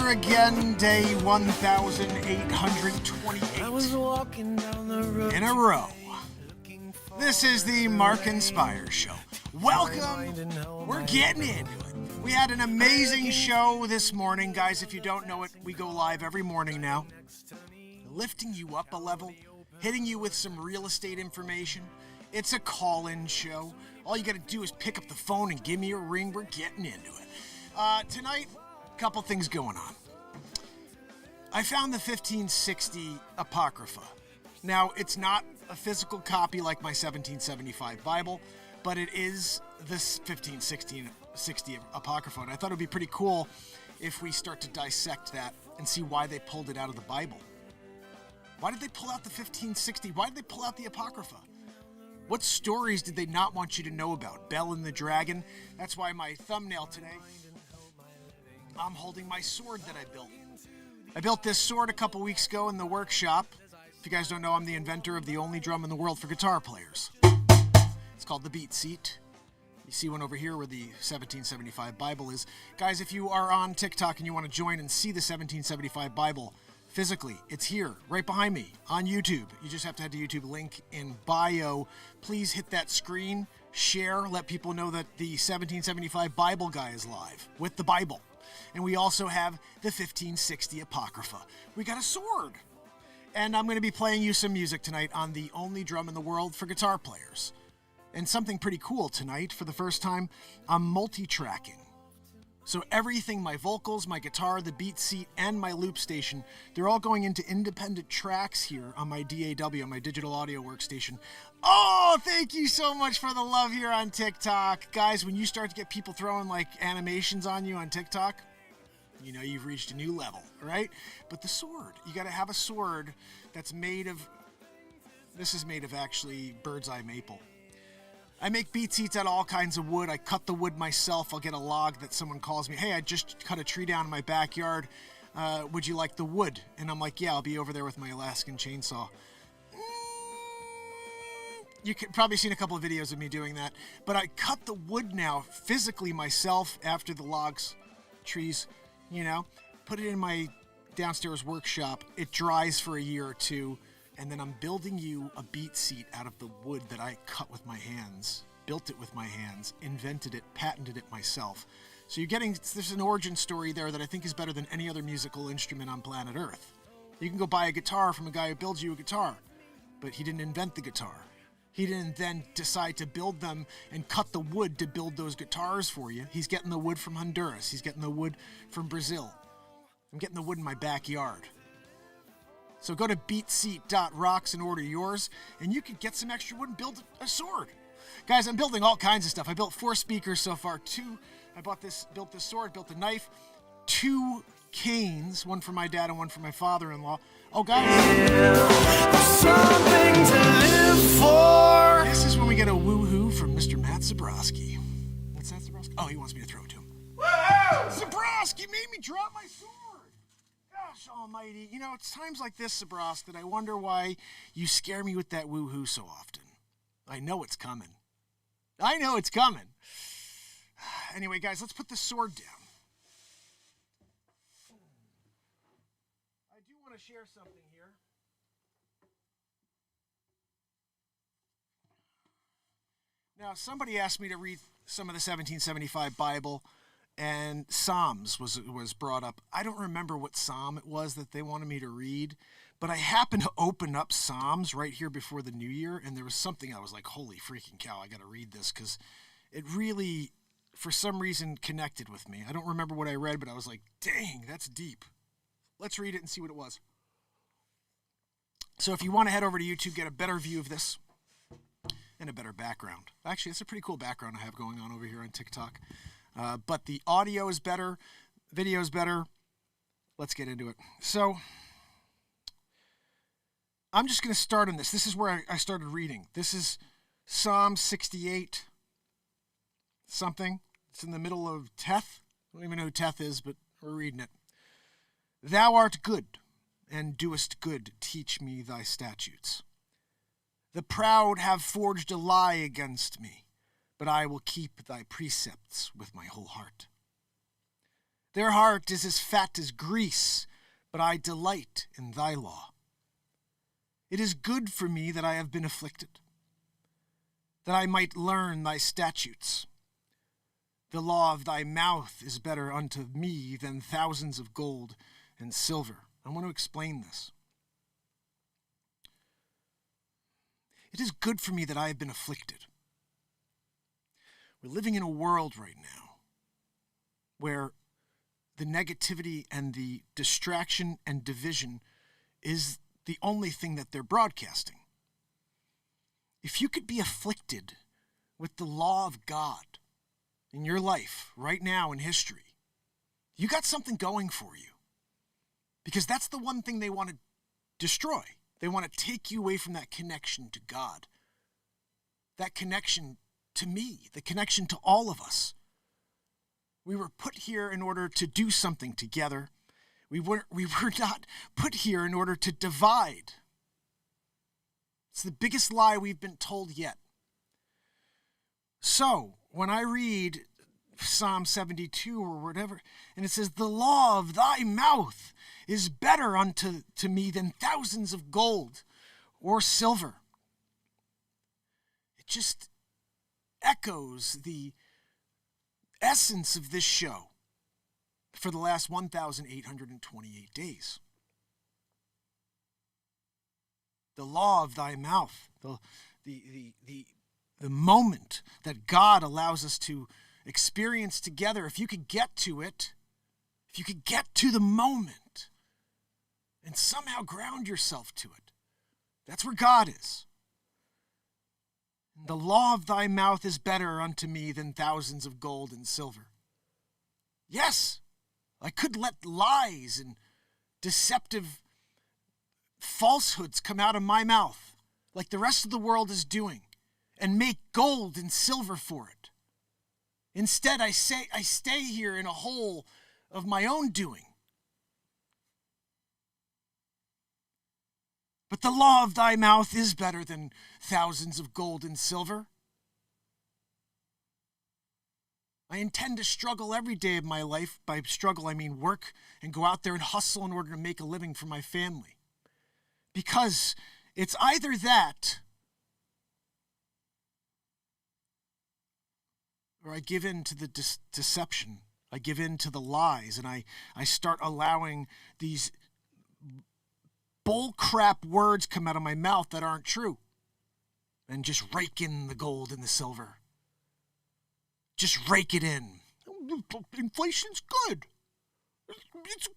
here again, day 1,828 in a row. This is the Mark and Spire Show. Welcome. We're getting into it. We had an amazing show this morning. Guys, if you don't know it, we go live every morning now. Lifting you up a level, hitting you with some real estate information. It's a call-in show. All you got to do is pick up the phone and give me a ring. We're getting into it. Tonight, a couple things going on. I found the 1560 Apocrypha. Now, it's not a physical copy like my 1775 Bible, but it is this 1560 Apocrypha. And I thought it would be pretty cool if we start to dissect that and see why they pulled it out of the Bible. Why did they pull out the 1560? Why did they pull out the Apocrypha? What stories did they not want you to know about? Bel and the Dragon. That's why my thumbnail today, I'm holding my sword that I built. I built this sword a couple weeks ago in the workshop. If you guys don't know, I'm the inventor of the only drum in the world for guitar players. It's called the BeatSeat. You see one over here where the 1775 Bible is. Guys, if you are on TikTok and you want to join and see the 1775 Bible physically, it's here, right behind me, on YouTube. You just have to head to YouTube, link in bio. Please hit that screen, share, let people know that the 1775 Bible guy is live with the Bible. And we also have the 1560 Apocrypha. We got a sword. And I'm going to be playing you some music tonight on the only drum in the world for guitar players. And something pretty cool tonight, for the first time, I'm multi-tracking. So everything, my vocals, my guitar, the BeatSeat, and my loop station, they're all going into independent tracks here on my DAW, on my digital audio workstation. Oh, thank you so much for the love here on TikTok. Guys, when you start to get people throwing like animations on you on TikTok, you know you've reached a new level, right? But the sword, you got to have a sword that's made of, this is made of actually bird's eye maple. I make BeatSeats out of all kinds of wood. I cut the wood myself. I'll get a log that someone calls me, hey, I just cut a tree down in my backyard. Would you like the wood? And I'm like, yeah, I'll be over there with my Alaskan chainsaw. You could probably seen a couple of videos of me doing that. But I cut the wood now physically myself after the logs, trees, you know, put it in my downstairs workshop. It dries for a year or two. And then I'm building you a BeatSeat out of the wood that I cut with my hands, built it with my hands, invented it, patented it myself. So you're getting, there's an origin story there that I think is better than any other musical instrument on planet Earth. You can go buy a guitar from a guy who builds you a guitar, but he didn't invent the guitar. He didn't then decide to build them and cut the wood to build those guitars for you. He's getting the wood from Honduras. He's getting the wood from Brazil. I'm getting the wood in my backyard. So go to BeatSeat.rocks and order yours, and you can get some extra wood and build a sword. Guys, I'm building all kinds of stuff. I built 4 speakers so far. 2, I built this sword, built a knife, 2 canes, one for my dad and one for my father-in-law. Oh, guys. Something to live for. This is when we get a woohoo from Mr. Matt Zabrowski. What's that, Zabrowski? Oh, he wants me to throw it to him. Woohoo! Zabrowski made me drop my sword. Gosh almighty. You know, it's times like this, Zabrosk, that I wonder why you scare me with that woohoo so often. I know it's coming. I know it's coming. Anyway, guys, let's put the sword down. I do want to share something here. Now, somebody asked me to read some of the 1775 Bible, and Psalms was brought up. I don't remember what psalm it was that they wanted me to read, but I happened to open up Psalms right here before the new year, and there was something I was like, holy freaking cow, I got to read this, because it really, for some reason, connected with me. I don't remember what I read, but I was like, dang, that's deep. Let's read it and see what it was. So if you want to head over to YouTube, get a better view of this, and a better background. Actually, it's a pretty cool background I have going on over here on TikTok. But the audio is better, video is better. Let's get into it. So, I'm just going to start on this. This is where I started reading. This is Psalm 68 something. It's in the middle of Teth. I don't even know who Teth is, but we're reading it. Thou art good, and doest good. Teach me thy statutes. The proud have forged a lie against me, but I will keep thy precepts with my whole heart. Their heart is as fat as grease, but I delight in thy law. It is good for me that I have been afflicted, that I might learn thy statutes. The law of thy mouth is better unto me than thousands of gold and silver. I want to explain this. It is good for me that I have been afflicted. We're living in a world right now where the negativity and the distraction and division is the only thing that they're broadcasting. If you could be afflicted with the law of God in your life right now in history, you got something going for you. Because that's the one thing they want to destroy. They want to take you away from that connection to God. That connection to me, the connection to all of us. We were put here in order to do something together. We were not put here in order to divide. It's the biggest lie we've been told yet. So, when I read Psalm 72 or whatever, and it says, the law of thy mouth is better unto me than thousands of gold or silver. It just echoes the essence of this show for the last 1,828 days. The law of thy mouth, the moment that God allows us to experience together, if you could get to it, if you could get to the moment and somehow ground yourself to it, that's where God is. The law of thy mouth is better unto me than thousands of gold and silver. Yes, I could let lies and deceptive falsehoods come out of my mouth like the rest of the world is doing and make gold and silver for it. Instead, I stay here in a hole of my own doing. But the law of thy mouth is better than thousands of gold and silver. I intend to struggle every day of my life. By struggle, I mean work and go out there and hustle in order to make a living for my family. Because it's either that or I give in to the deception. I give in to the lies, and I start allowing these bullcrap words come out of my mouth that aren't true. And just rake in the gold and the silver. Just rake it in. Inflation's good. It's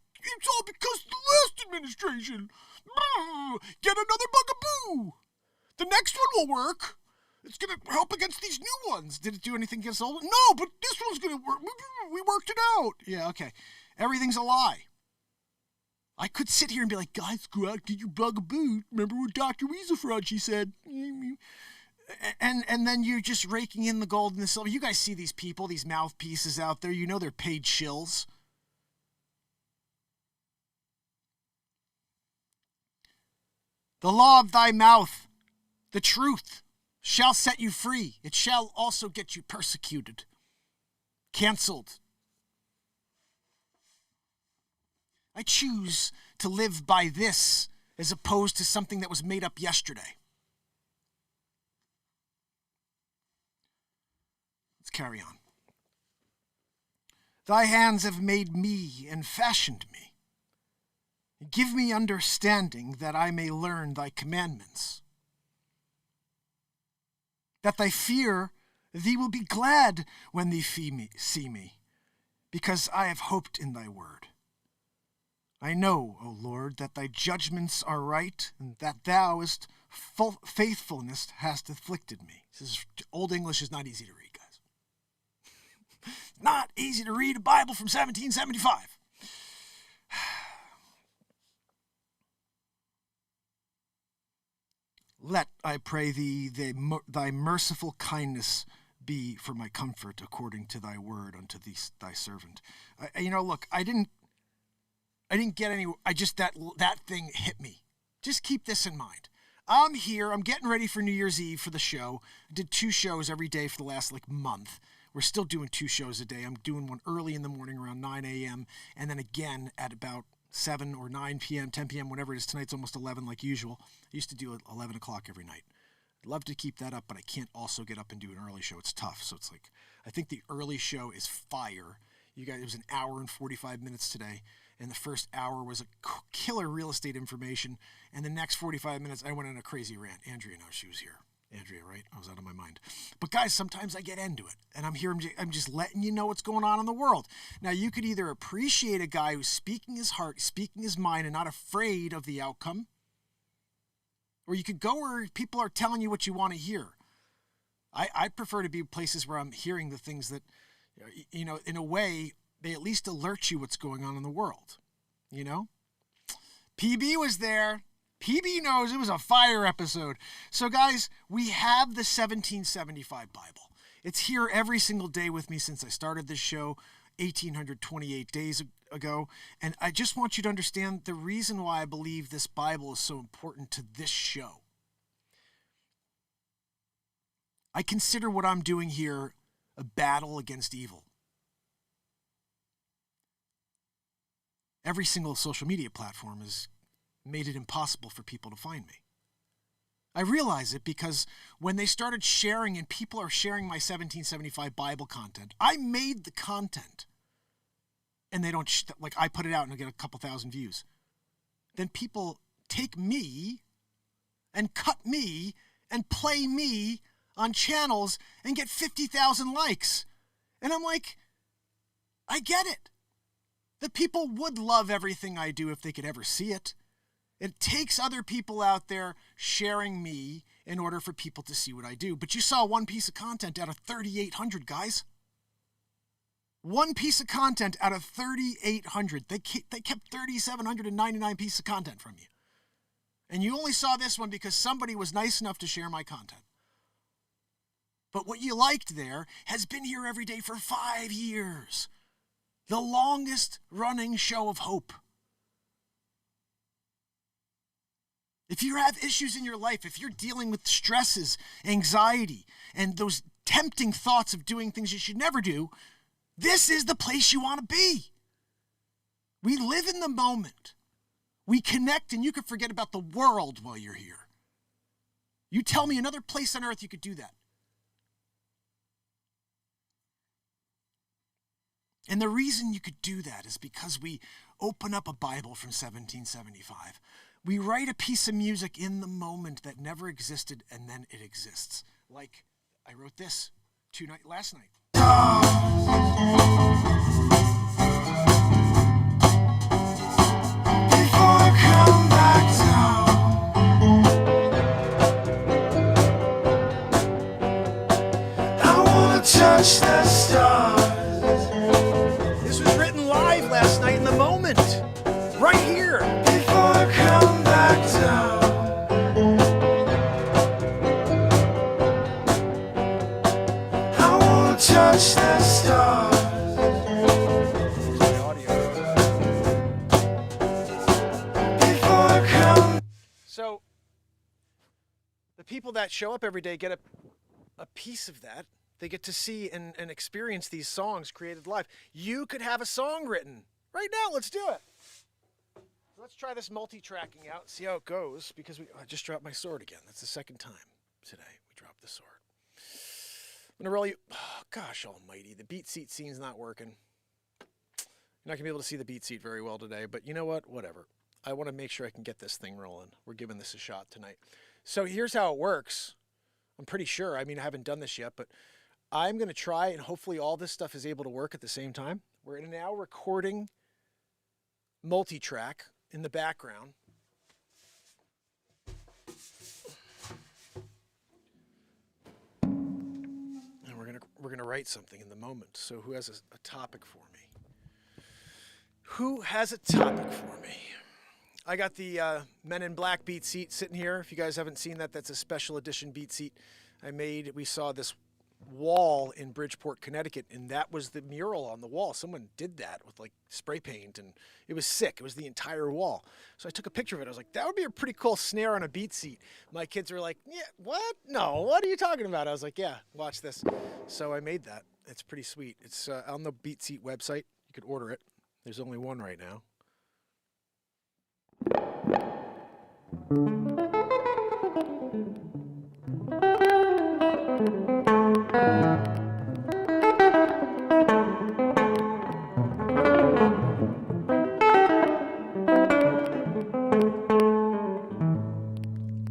all because of the last administration. Get another bugaboo. The next one will work. It's going to help against these new ones. Did it do anything against the old? No, but this one's going to work. We worked it out. Yeah, okay. Everything's a lie. I could sit here and be like, guys, go out and get your bugaboo. Remember what Dr. Weaselfrog, she said. And then you're just raking in the gold and the silver. You guys see these people, these mouthpieces out there. You know they're paid shills. The law of thy mouth, the truth, shall set you free. It shall also get you persecuted. Canceled. I choose to live by this as opposed to something that was made up yesterday. Let's carry on. Thy hands have made me and fashioned me. Give me understanding that I may learn thy commandments. That thy fear thee will be glad when thee see me, because I have hoped in thy word. I know, O Lord, that thy judgments are right, and that thou hast faithfulness hast afflicted me. This is, Old English is not easy to read, guys. Not easy to read a Bible from 1775. Let, I pray thee, thy merciful kindness be for my comfort according to thy word unto thee, thy servant. Look, I didn't get any, that thing hit me. Just keep this in mind. I'm here, I'm getting ready for New Year's Eve for the show. I did 2 shows every day for the last month. We're still doing 2 shows a day. I'm doing one early in the morning around 9 a.m. and then again at about 7 or 9 p.m., 10 p.m., whatever it is. Tonight's almost 11 like usual. I used to do 11 o'clock every night. I'd love to keep that up, but I can't also get up and do an early show. It's tough. So it's like, I think the early show is fire. You guys, it was an hour and 45 minutes today. And the first hour was a killer real estate information. And the next 45 minutes, I went on a crazy rant. Andrea knows she was here. Andrea, right? I was out of my mind. But guys, sometimes I get into it. And I'm here, I'm just letting you know what's going on in the world. Now, you could either appreciate a guy who's speaking his heart, speaking his mind, and not afraid of the outcome. Or you could go where people are telling you what you want to hear. I prefer to be places where I'm hearing the things that, you know, in a way, they at least alert you what's going on in the world. You know? PB was there. PB knows it was a fire episode. So guys, we have the 1775 Bible. It's here every single day with me since I started this show 1,828 days ago. And I just want you to understand the reason why I believe this Bible is so important to this show. I consider what I'm doing here a battle against evil. Every single social media platform has made it impossible for people to find me. I realize it because when they started sharing and people are sharing my 1775 Bible content, I made the content. And they don't, like I put it out and I get a couple thousand views. Then people take me and cut me and play me on channels and get 50,000 likes. And I'm like, I get it. The people would love everything I do if they could ever see it. It takes other people out there sharing me in order for people to see what I do. But you saw one piece of content out of 3,800, guys. One piece of content out of 3,800. They kept 3,799 pieces of content from you. And you only saw this one because somebody was nice enough to share my content. But what you liked there has been here every day for 5 years. The longest running show of hope. If you have issues in your life, if you're dealing with stresses, anxiety, and those tempting thoughts of doing things you should never do, this is the place you want to be. We live in the moment. We connect and you can forget about the world while you're here. You tell me another place on earth you could do that. And the reason you could do that is because we open up a Bible from 1775. We write a piece of music in the moment that never existed and then it exists. Like I wrote this last night. Before I come back down, I wanna touch the stars. This was written live last night in the moment, right here. Before I come back down, I wanna touch the stars. So, the people that show up every day get a piece of that. They get to see and experience these songs created live. You could have a song written right now. Let's do it. Let's try this multi-tracking out and see how it goes, because I just dropped my sword again. That's the second time today we dropped the sword. I'm going to roll you. Oh, gosh almighty. The BeatSeat scene's not working. You're not going to be able to see the BeatSeat very well today, but you know what? Whatever. I want to make sure I can get this thing rolling. We're giving this a shot tonight. So here's how it works. I'm pretty sure. I mean, I haven't done this yet, but I'm going to try, and hopefully all this stuff is able to work at the same time. We're now recording multi-track in the background. And we're gonna write something in the moment. So who has a topic for me? Who has a topic for me? I got the Men in Black BeatSeat sitting here. If you guys haven't seen that, that's a special edition BeatSeat I made. We saw this wall in Bridgeport, Connecticut, and that was the mural on the wall. Someone did that with like spray paint, and it was sick. It was the entire wall. So I took a picture of it. I was like, that would be a pretty cool snare on a BeatSeat. My kids were like, yeah, what? No, what are you talking about? I was like, yeah, watch this. So I made that. It's pretty sweet. It's on the BeatSeat website. You could order it. There's only one right now.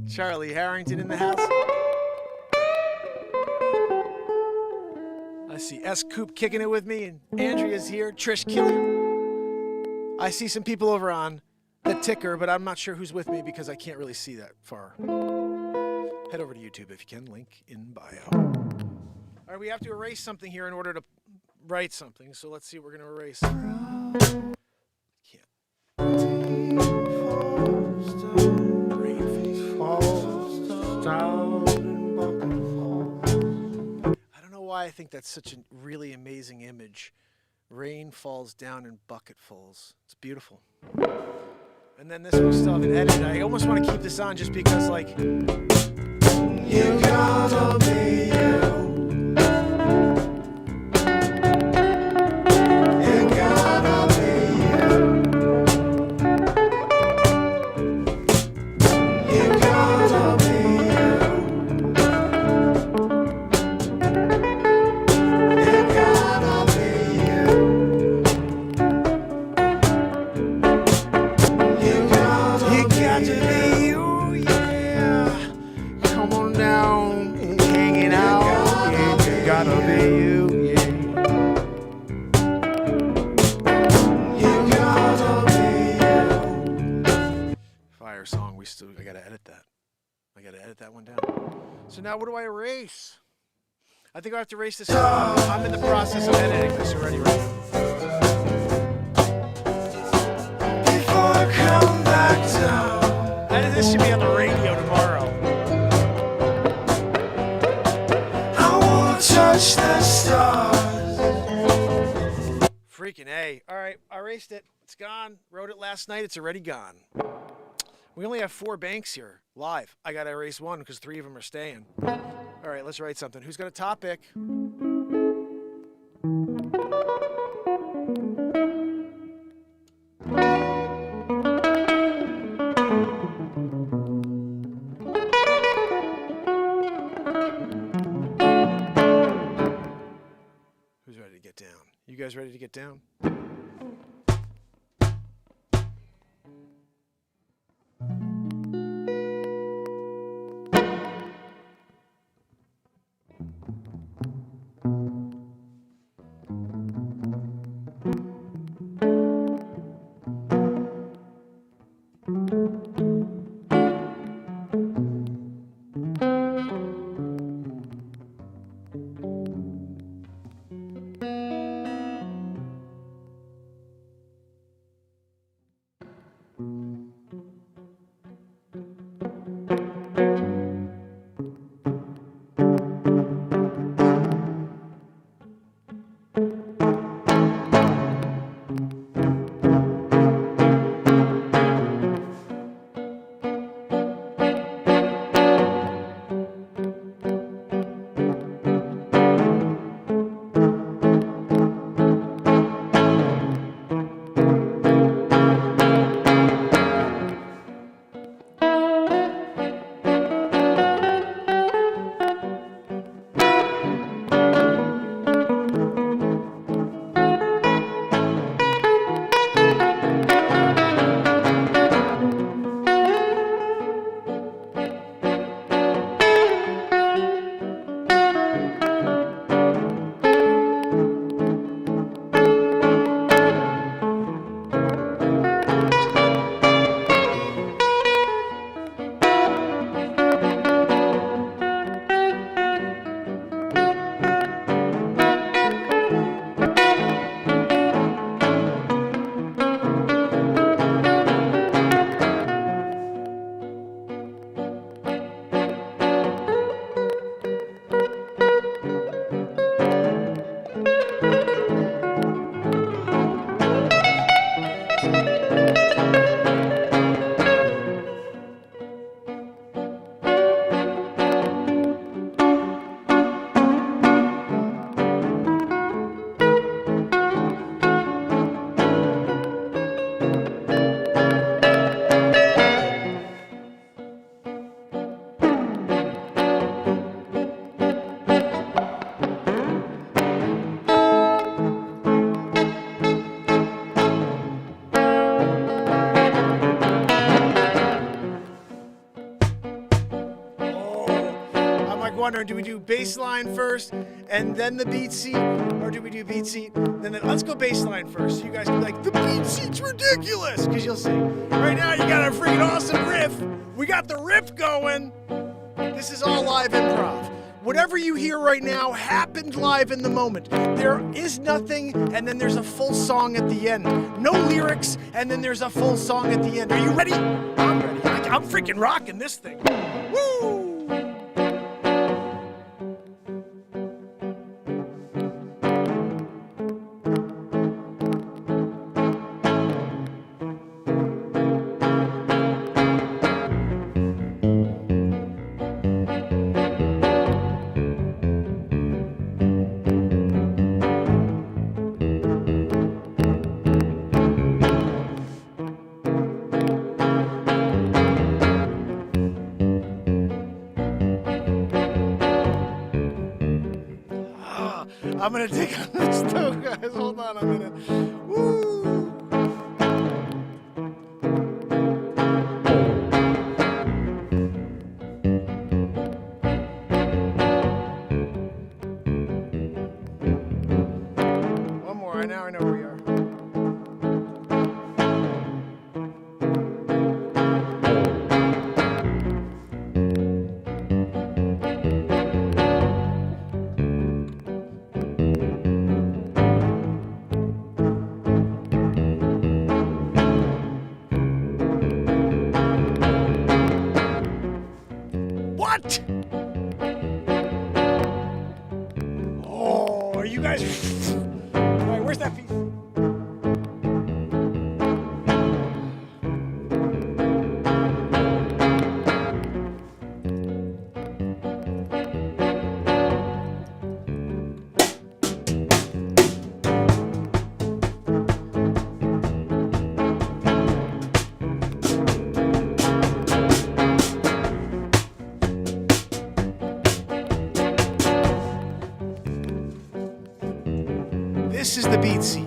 Charlie Harrington in the house. I see S. Coop kicking it with me, and Andrea's here. Trish Killian. I see some people over on the ticker, but I'm not sure who's with me because I can't really see that far. Head over to YouTube if you can. Link in bio. All right, we have to erase something here in order to write something. So let's see what we're going to erase. Can't. I don't know why I think that's such a really amazing image. Rain falls down in bucketfuls. It's beautiful. And then this one still have an edit. I almost want to keep this on just because, like, you gotta be you. You gotta be you. You gotta be you. You gotta be you. You got to be you, yeah. Come on down, hanging out. Yeah, you gotta be you, yeah. You gotta be you. Fire song, I gotta edit that. I gotta edit that one down. So now what do I erase? I think I have to erase this. I'm in the process of editing this already right now. Before I come back down. This should be on the radio tomorrow. I won't touch the stars. Freaking A. All right, I erased it. It's gone. Wrote it last night. It's already gone. We only have 4 banks here live. I got to erase one because 3 of them are staying. All right, let's write something. Who's got a topic? Who's ready to get down? You guys ready to get down? wondering, do we do bass line first and then the beat seat? Or do we do beat seat? Then let's go bass line first. So you guys can be like, the beat seat's ridiculous! Because you'll see. Right now you got a freaking awesome riff. We got the riff going. This is all live improv. Whatever you hear right now happened live in the moment. There is nothing, and then there's a full song at the end. No lyrics, and then there's a full song at the end. Are you ready? I'm ready. I'm freaking rocking this thing. Woo! I'm gonna take on this too, guys. Hold on a minute. Woo! One more. Now I know where we are. What? Oh, are you guys? All right, where's that piece? This is the beat seat.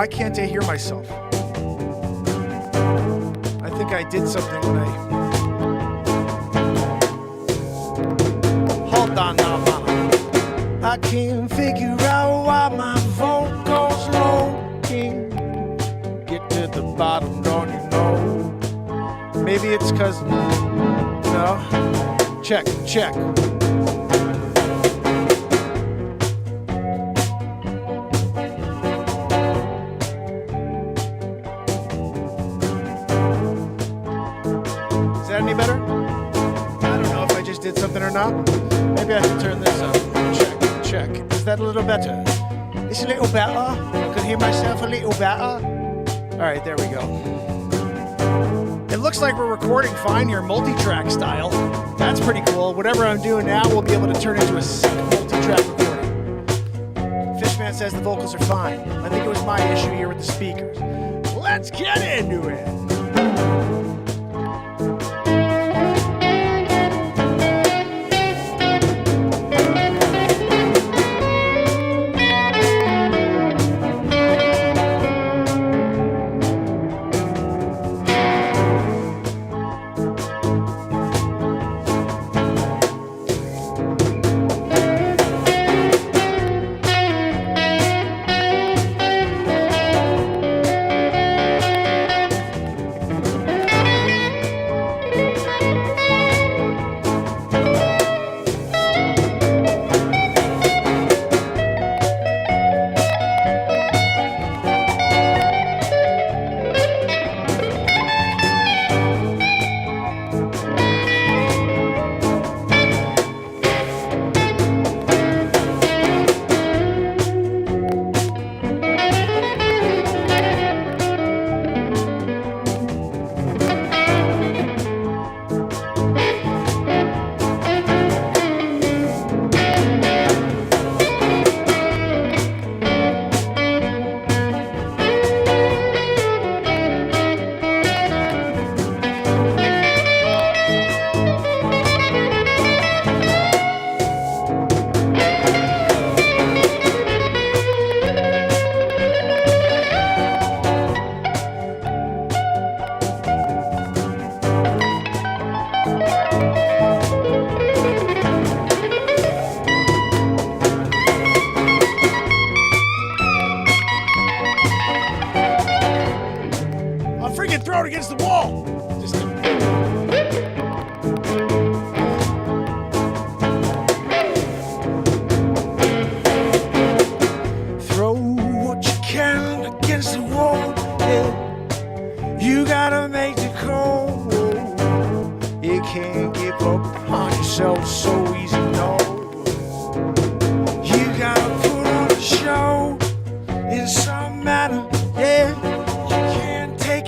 Why can't I hear myself? I think I did something when Hold on now, mama. I can't figure out why my phone goes low. Can't get to the bottom, don't you know? Maybe it's 'cause... No? Check. Is that any better? I don't know if I just did something or not. Maybe I should turn this up. Check. Is that a little better? It's a little better. I can hear myself a little better. Alright, there we go. It looks like we're recording fine here, multi-track style. That's pretty cool. Whatever I'm doing now, we'll be able to turn into a sick multi-track recording. Fishman says the vocals are fine. I think it was my issue here with the speakers. Let's get into it! Throw it against the wall. Throw what you can against the wall. Yeah. You gotta make the call. You can't give up on yourself so easy, no. You gotta put on a show in some manner, yeah.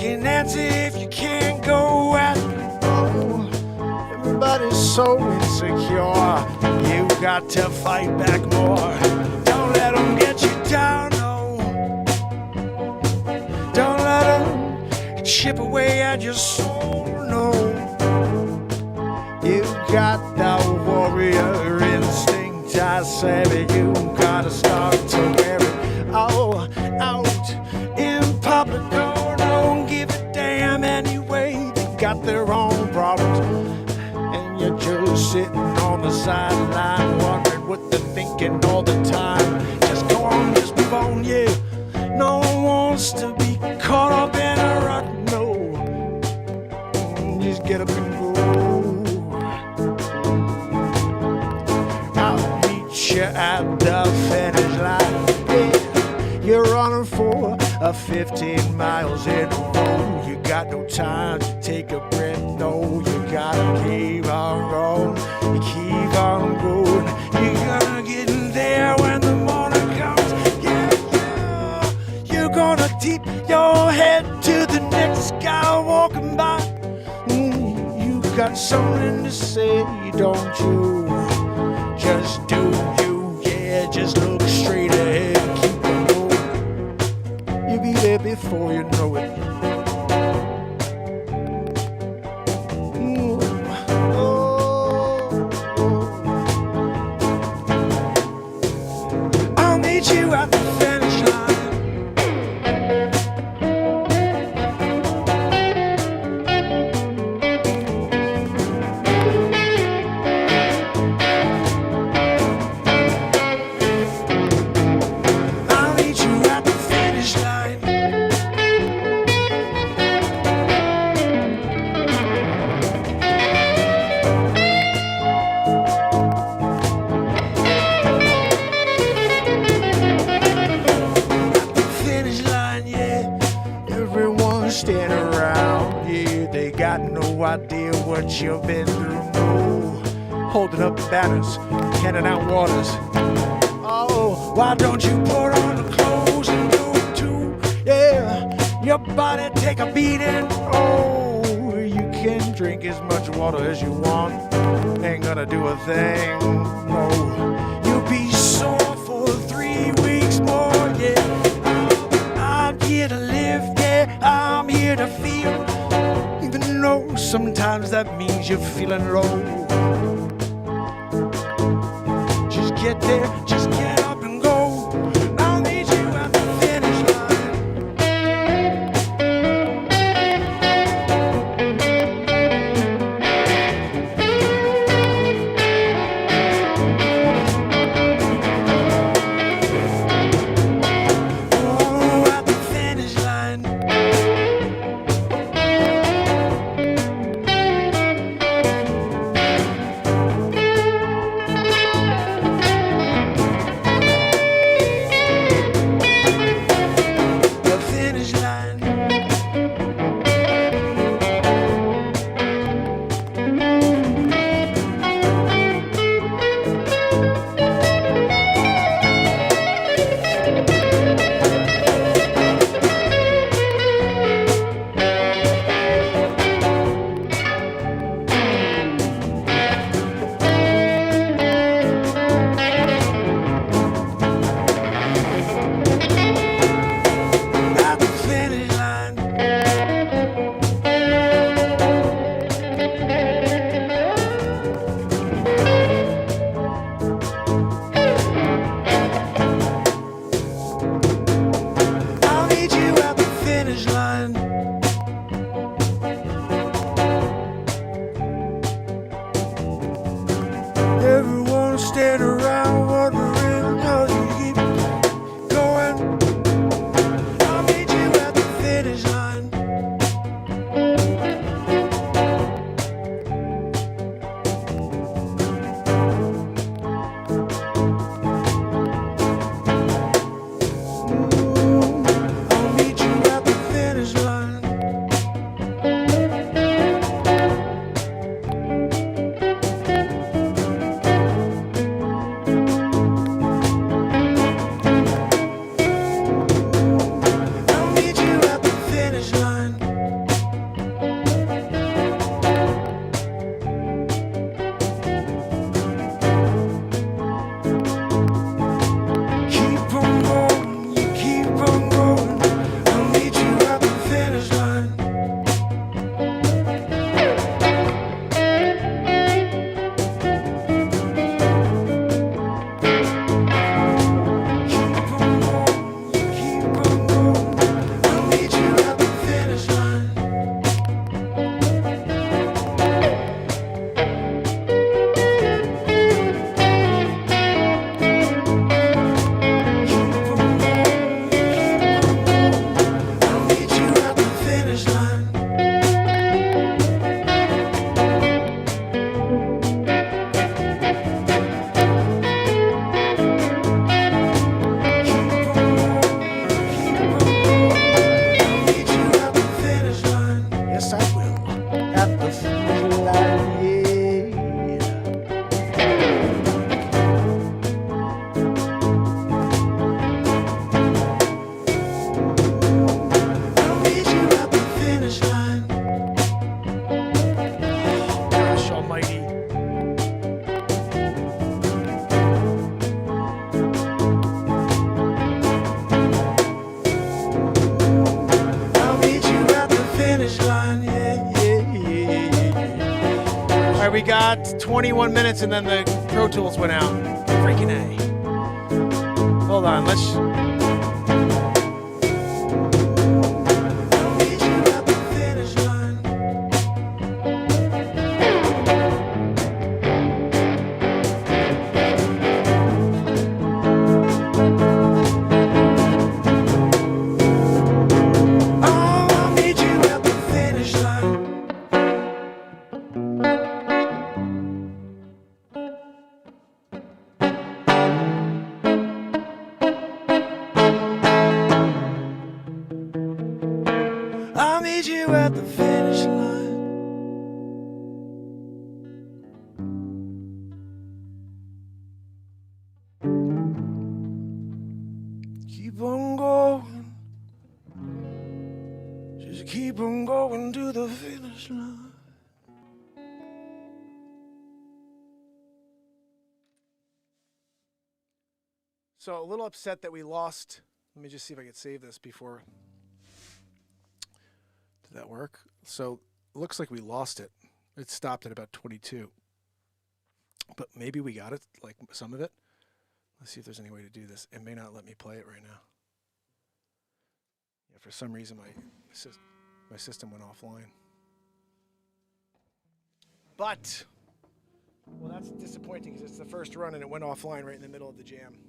An answer if you can't go at everybody's so insecure. You got to fight back more. Don't let them get you down, no. Don't let them chip away at your soul, no. You got that warrior instinct, I say, but you gotta start to wear it all out in public. Anyway, they got their own problems, and you're just sitting on the sideline wondering what they're thinking all the time. Just go on, just move on, yeah. No one wants to be caught up in a rut, no. Just get up and go. I'll meet you at the finish line, yeah. You're running for 15 miles in a row. You got no time to take a breath, no. You gotta keep on rolling, you keep on going. You're gonna get there when the morning comes, yeah. You're gonna tip your head to the next guy walking by. You got something to say, don't you? Just do you, yeah. Just look straight ahead and keep on going. You'll be there before you know it. I'll meet you at the finish line. you what you've been through. No, holding up banners, handing out waters. Oh, why don't you put on the clothes and do it too? Yeah, your body take a beating. Oh, you can drink as much water as you want. Ain't gonna do a thing. No, you'll be sore for 3 weeks more. Yeah, I'm here to live. Yeah, I'm here to feel. Even though sometimes that means you're feeling low. Just get there, just get up and go. I'll meet you at the finish line. Oh, at the finish line. Everyone stand around wondering how you keep going. I'll meet you at the finish line. I'll meet you at the finish line. We got 21 minutes and then the Pro Tools went out. Freaking A. Hold on, let's... Just keep on going to the finish line. So a little upset that we lost. Let me just see if I can save this before. Did that work? So it looks like we lost it. It stopped at about 22. But maybe we got it, like some of it. Let's see if there's any way to do this. It may not let me play it right now. Yeah, for some reason my system went offline. But, well, that's disappointing because it's the first run and it went offline right in the middle of the jam.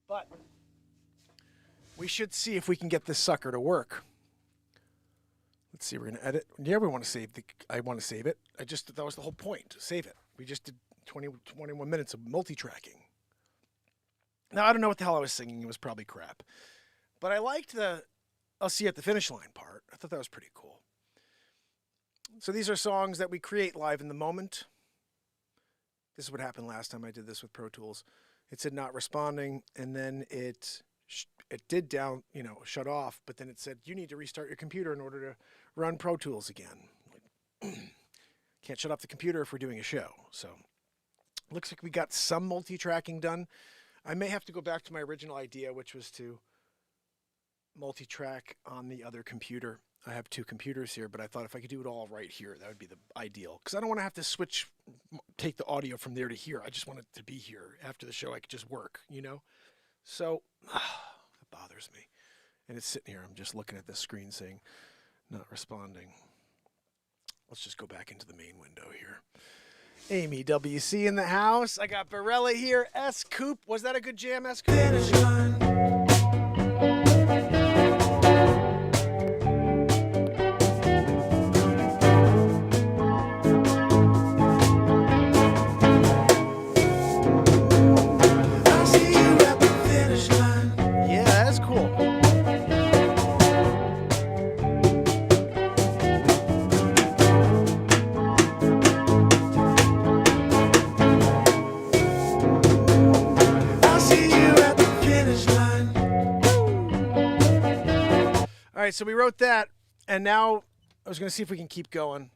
But we should see if we can get this sucker to work. Let's see, we're going to edit. Yeah, we want to save I want to save it. That was the whole point, to save it. We just did 21 minutes of multi-tracking. Now, I don't know what the hell I was singing. It was probably crap. But I liked the I'll see you at the finish line part. I thought that was pretty cool. So these are songs that we create live in the moment. This is what happened last time I did this with Pro Tools. It said not responding, and then it did shut off, but then it said you need to restart your computer in order to run Pro Tools again. Can't shut off the computer if we're doing a show. So looks like we got some multi-tracking done. I may have to go back to my original idea, which was to multi-track on the other computer. I have two computers here, but I thought if I could do it all right here, that would be the ideal. Because I don't want to have to take the audio from there to here. I just want it to be here. After the show, I could just work, So, it bothers me. And it's sitting here. I'm just looking at this screen saying, not responding. Let's just go back into the main window here. Amy WC in the house. I got Barella here. S. Coop. Was that a good jam, S. Coop? Finish line. So we wrote that, and now I was going to see if we can keep going.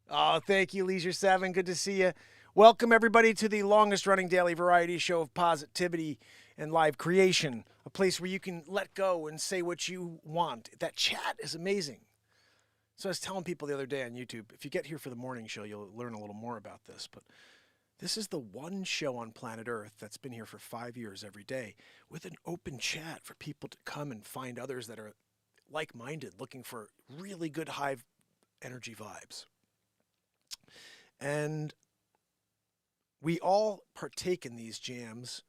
Oh, thank you, Leisure7. Good to see you. Welcome, everybody, to the longest-running daily variety show of positivity and live creation, a place where you can let go and say what you want. That chat is amazing. So I was telling people the other day on YouTube, if you get here for the morning show, you'll learn a little more about this, but this is the one show on planet Earth that's been here for 5 years every day with an open chat for people to come and find others that are like-minded, looking for really good high energy vibes. And we all partake in these jams.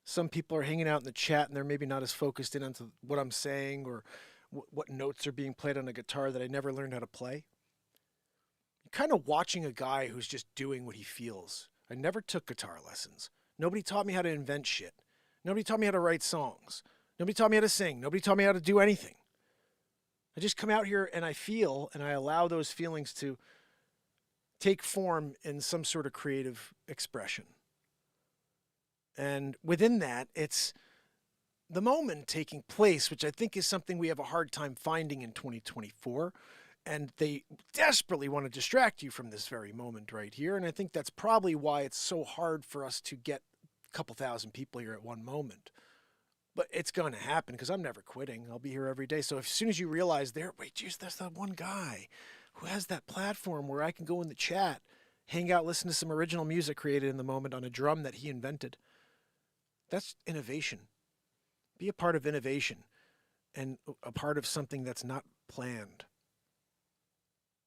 Some people are hanging out in the chat and they're maybe not as focused in onto what I'm saying or what notes are being played on a guitar that I never learned how to play. You're kind of watching a guy who's just doing what he feels. I never took guitar lessons. Nobody taught me how to invent shit. Nobody taught me how to write songs. Nobody taught me how to sing. Nobody taught me how to do anything. I just come out here and I feel, and I allow those feelings to take form in some sort of creative expression. And within that, it's the moment taking place, which I think is something we have a hard time finding in 2024. And they desperately want to distract you from this very moment right here. And I think that's probably why it's so hard for us to get a couple thousand people here at one moment. But it's going to happen because I'm never quitting. I'll be here every day. So as soon as you realize geez, there's that one guy who has that platform where I can go in the chat, hang out, listen to some original music created in the moment on a drum that he invented. That's innovation. Be a part of innovation and a part of something that's not planned.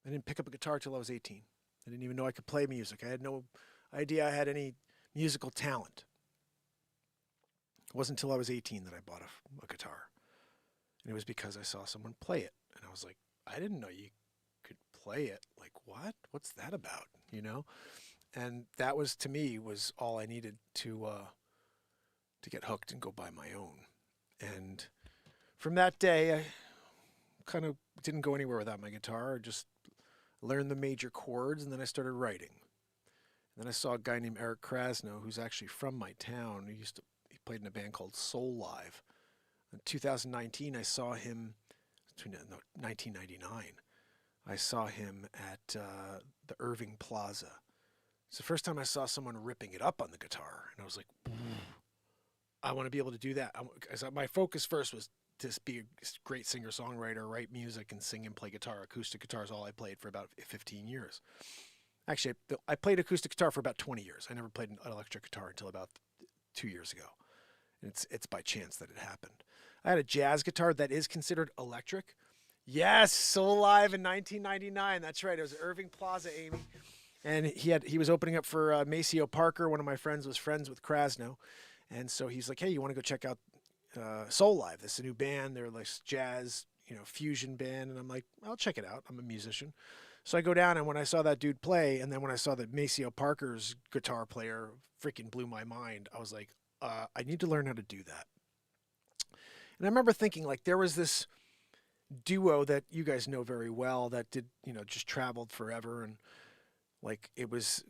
I didn't pick up a guitar till I was 18. I didn't even know I could play music. I had no idea I had any musical talent. It wasn't until I was 18 that I bought a guitar. And it was because I saw someone play it. And I was like, I didn't know you could play it. Like, what? What's that about? And that was, to me, was all I needed to get hooked and go buy my own. And from that day, I kind of didn't go anywhere without my guitar. I just learned the major chords, and then I started writing. And then I saw a guy named Eric Krasno, who's actually from my town. He played in a band called Soul Live. In 2019, I saw him, 1999, I saw him at the Irving Plaza. It's the first time I saw someone ripping it up on the guitar. And I was like, I want to be able to do that. My focus first was to be a great singer-songwriter, write music, and sing and play guitar. Acoustic guitar is all I played for about 15 years. Actually, I played acoustic guitar for about 20 years. I never played an electric guitar until about 2 years ago. And it's by chance that it happened. I had a jazz guitar that is considered electric. Yes, Soul Live in 1999. That's right. It was Irving Plaza, Amy. And he was opening up for Maceo Parker. One of my friends was friends with Krasno. And so he's like, hey, you want to go check out Soul Live? This is a new band. They're like jazz, fusion band. And I'm like, I'll check it out. I'm a musician. So I go down, and when I saw that dude play, and then when I saw that Maceo Parker's guitar player, freaking blew my mind. I was like, I need to learn how to do that. And I remember thinking, like, there was this duo that you guys know very well that did, just traveled forever. And like, it was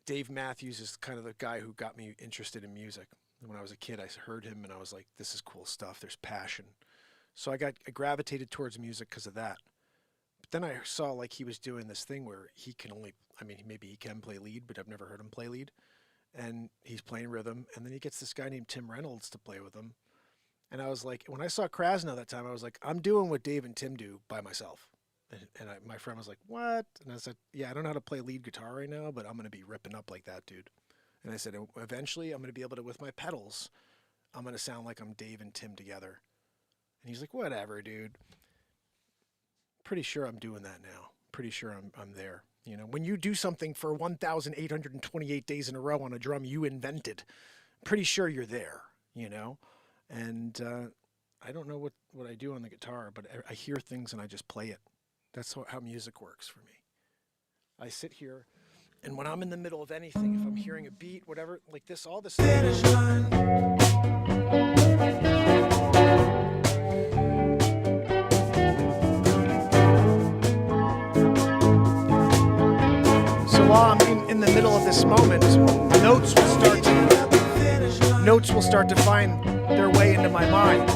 Dave Matthews is kind of the guy who got me interested in music. And when I was a kid, I heard him and I was like, this is cool stuff. There's passion. So I gravitated towards music because of that. But then I saw like he was doing this thing where he can maybe he can play lead, but I've never heard him play lead. And he's playing rhythm. And then he gets this guy named Tim Reynolds to play with him. And I was like, when I saw Krasno that time, I was like, I'm doing what Dave and Tim do by myself. And my friend was like, what? And I said, yeah, I don't know how to play lead guitar right now, but I'm going to be ripping up like that, dude. And I said, eventually I'm going to be able to, with my pedals, I'm going to sound like I'm Dave and Tim together. And he's like, whatever, dude. Pretty sure I'm doing that now. Pretty sure I'm there. When you do something for 1,828 days in a row on a drum you invented, pretty sure you're there, And I don't know what I do on the guitar, but I hear things and I just play it. That's how music works for me. I sit here, and when I'm in the middle of anything, if I'm hearing a beat, whatever, like this, all this. Finish line. So while I'm in the middle of this moment, notes will start to find their way into my mind.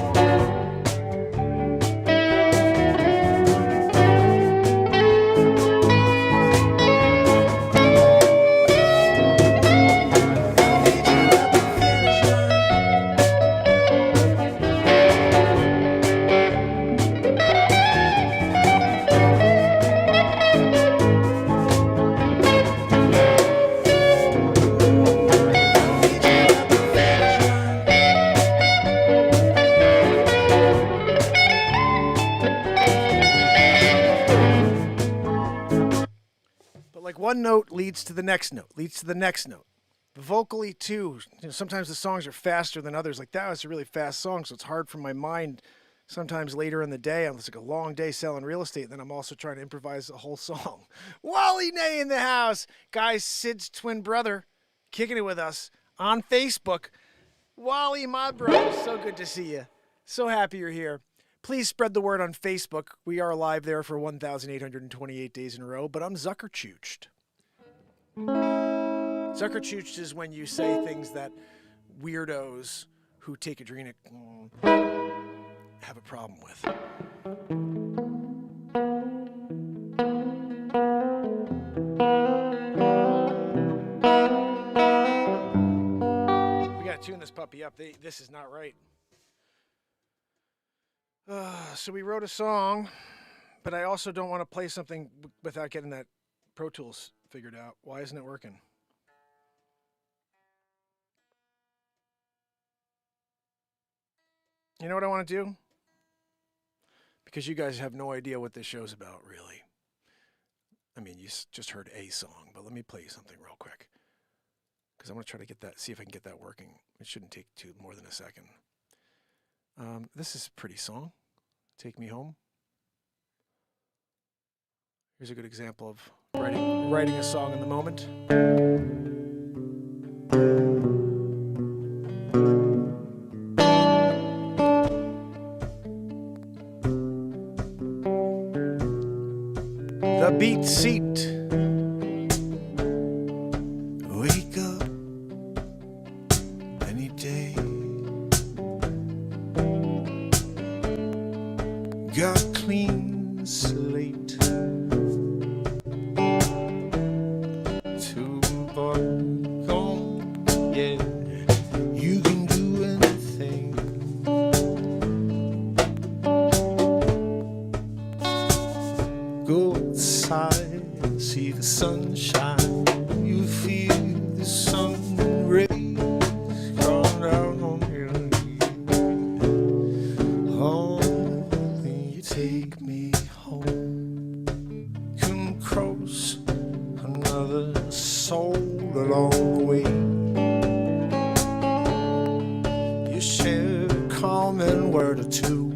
One note leads to the next note, leads to the next note. Vocally, too, sometimes the songs are faster than others. Like, that was a really fast song, so it's hard for my mind. Sometimes later in the day, it's like a long day selling real estate, and then I'm also trying to improvise a whole song. Wally Nay in the house. Guys, Sid's twin brother, kicking it with us on Facebook. Wally, my bro, so good to see you. So happy you're here. Please spread the word on Facebook. We are live there for 1,828 days in a row, but I'm Zuckerchooched. Zuckerchooched is when you say things that weirdos who take Adrenalic have a problem with. We gotta tune this puppy up. This is not right. So we wrote a song, but I also don't want to play something without getting that Pro Tools figured out. Why isn't it working? You know what I want to do? Because you guys have no idea what this show's about, really. I mean, you just heard a song, but let me play you something real quick. Because I want to try to get that, see if I can get that working. It shouldn't take more than a second. This is a pretty song. Take Me Home. Here's a good example of writing a song in the moment. The BeatSeat. Wake up any day. go outside, see the sunshine. You feel the sun rays come down on you. Oh, you take me home. Come cross another soul along the way. You share a common word or two.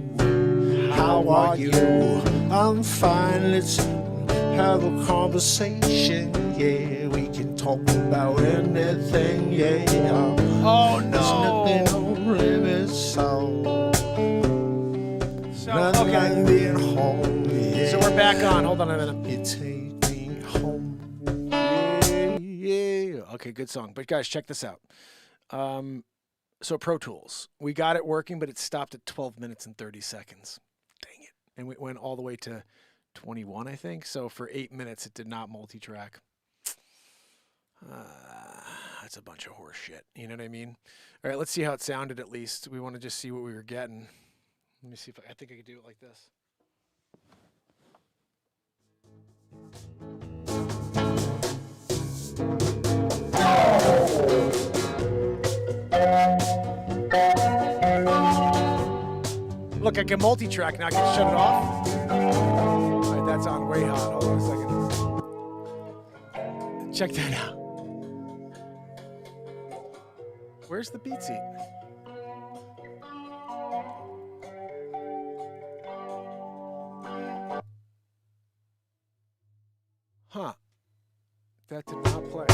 How are you? I'm fine, let's have a conversation. Yeah, we can talk about anything. Yeah. Oh There's no! nothing on limits, so nothing okay. like being home. Yeah. So we're back on. Hold on a minute. You take me home. Yeah. Okay, good song. But guys, check this out. So Pro Tools, we got it working, but it stopped at 12 minutes and 30 seconds. Dang it. And we went all the way to 21, I think. So for 8 minutes, it did not multi-track. That's a bunch of horse shit. You know what I mean? All right, let's see how it sounded at least. We want to just see what we were getting. Let me see if I think I could do it like this. Look, I can multi-track now. I can shut it off. All right, that's on way hot. Hold on a second. Check that out. Where's the BeatSeat? Huh. That did not play.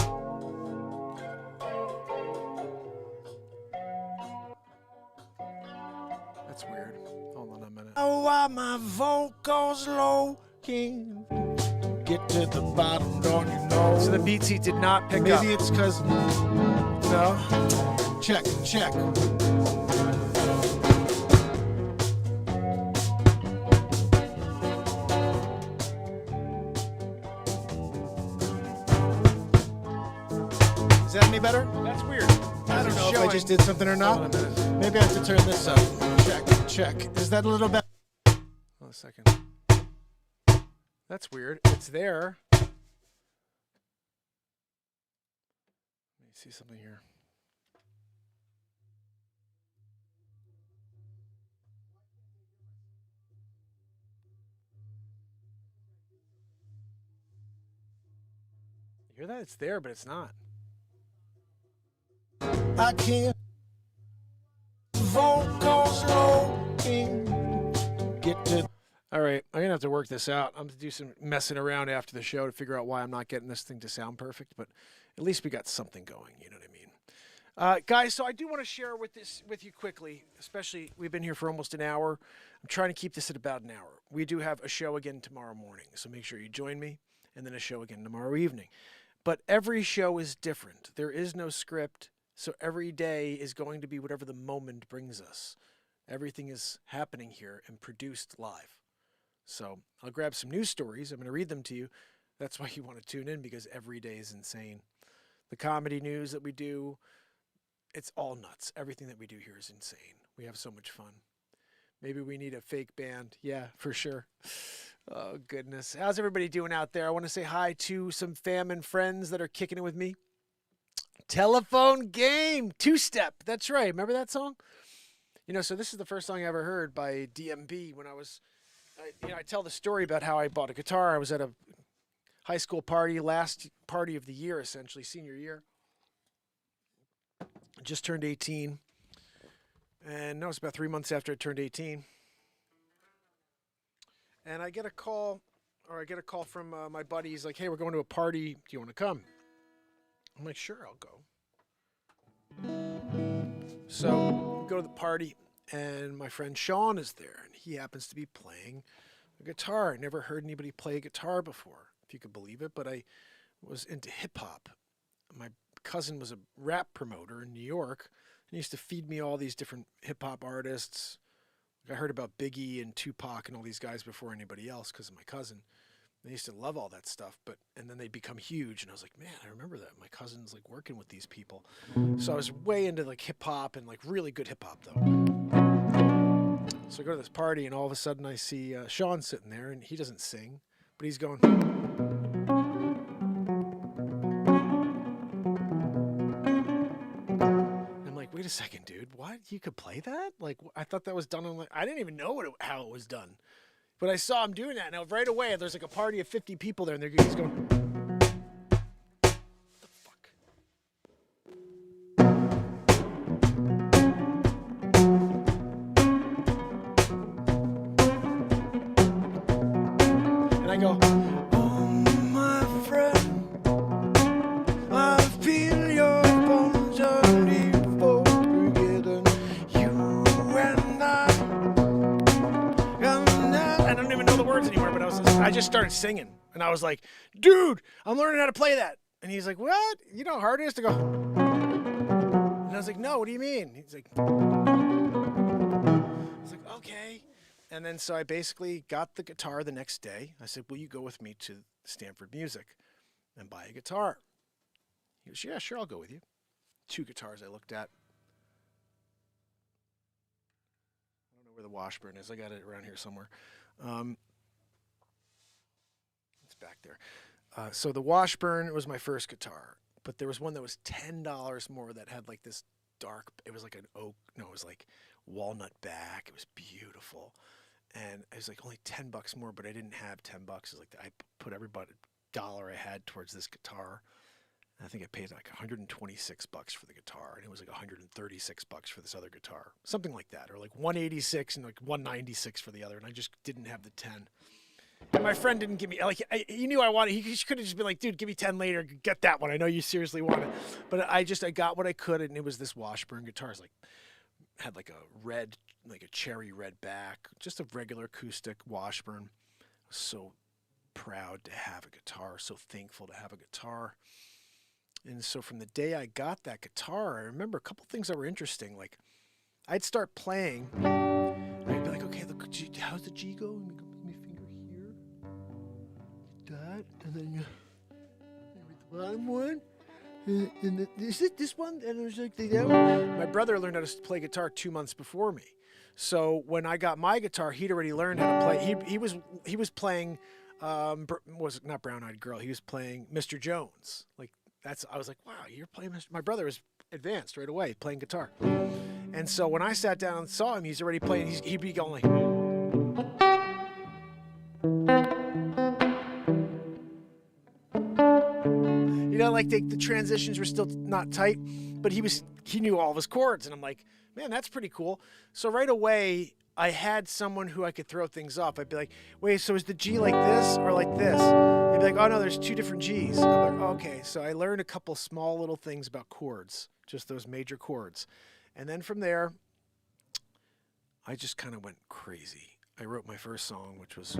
That's weird. Hold on a minute. Oh, why my vocals low can get to the bottom, don't you know? So the BeatSeat did not pick up. Maybe it's because, no. Check. Is that any better? That's weird. I don't know if I just did something or not. Hold on a minute. Maybe I have to turn this up. Check. Is that a little better? Hold on a second. That's weird. It's there. Let me see something here. You hear that? It's there, but it's not. I can't. Vocals low can get to. All right, I'm gonna have to work this out. I'm gonna do some messing around after the show to figure out why I'm not getting this thing to sound perfect. But at least we got something going. You know what I mean, guys? So I do want to share with you quickly. Especially, we've been here for almost an hour. I'm trying to keep this at about an hour. We do have a show again tomorrow morning, so make sure you join me, and then a show again tomorrow evening. But every show is different. There is no script, so every day is going to be whatever the moment brings us. Everything is happening here and produced live. So I'll grab some news stories. I'm going to read them to you. That's why you want to tune in, because every day is insane. The comedy news that we do, it's all nuts. Everything that we do here is insane. We have so much fun. Maybe we need a fake band. Yeah, for sure. Oh, goodness. How's everybody doing out there? I want to say hi to some fam and friends that are kicking it with me. Telephone Game, Two-Step. That's right. Remember that song? You know, so this is the first song I ever heard by DMB when I was... I tell the story about how I bought a guitar. I was at a high school party, last party of the year, essentially, senior year. I just turned 18. And that was about 3 months after I turned 18. And I get a call from my buddy. He's like, hey, we're going to a party. Do you want to come? I'm like, sure, I'll go. So we go to the party. And my friend Sean is there, and he happens to be playing a guitar. I never heard anybody play a guitar before, if you could believe it, but I was into hip-hop. My cousin was a rap promoter in New York, and he used to feed me all these different hip-hop artists. I heard about Biggie and Tupac and all these guys before anybody else because of my cousin. I used to love all that stuff, and then they become huge, and I was like, man, I remember that. My cousin's like working with these people. So I was way into like hip-hop and like really good hip-hop, though. So I go to this party, and all of a sudden I see Sean sitting there, and he doesn't sing, but he's going. I'm like, wait a second, dude. What? You could play that? Like, I thought that was done on. I didn't even know how it was done, but I saw him doing that. Now right away, there's like a party of 50 people there, and he's going. I go, oh my friend, I've been your bones journey for together, you and I don't even know the words anymore, but I just started singing, and I was like, dude, I'm learning how to play that. And he's like, what? You know how hard it is to go? And I was like, no, what do you mean? He's like, I was like, okay. And then so I basically got the guitar the next day. I said, will you go with me to Stanford Music and buy a guitar? He goes, yeah, sure, I'll go with you. 2 guitars I looked at. I don't know where the Washburn is. I got it around here somewhere. It's back there. So the Washburn was my first guitar, but there was one that was $10 more that had like this dark, it was like an oak, no, it was like walnut back. It was beautiful. And it was like only $10 more, but I didn't have $10. It was like I put every dollar I had towards this guitar. And I think I paid like $126 for the guitar, and it was like $136 for this other guitar, something like that, or like $186 and like $196 for the other. And I just didn't have the 10. And my friend didn't give me he knew I wanted. He could have just been like, dude, give me 10 later. Get that one. I know you seriously want it. But I got what I could, and it was this Washburn guitar. It's like had like a red, like a cherry red back, just a regular acoustic Washburn. I was so proud to have a guitar, so thankful to have a guitar. And so from the day I got that guitar, I remember a couple things that were interesting. Like I'd start playing, and I'd be like, okay, look, how's the G go? Let me put my finger here, that, and then the bottom one. And is it this one? And it was like that one. My brother learned how to play guitar 2 months before me. So when I got my guitar, he'd already learned how to play. He was playing, was not Brown Eyed Girl. He was playing Mr. Jones. Like I was like, wow, you're playing Mr. My brother was advanced right away playing guitar. And so when I sat down and saw him, he's already playing. He'd be going like. You know, like the transitions were still not tight, but he knew all of his chords, and I'm like, man, that's pretty cool. So right away, I had someone who I could throw things off. I'd be like, wait, so is the G like this or like this? They'd be like, oh no, there's 2 different Gs. I'm like, okay. So I learned a couple small little things about chords, just those major chords. And then from there, I just kind of went crazy. I wrote my first song, which was...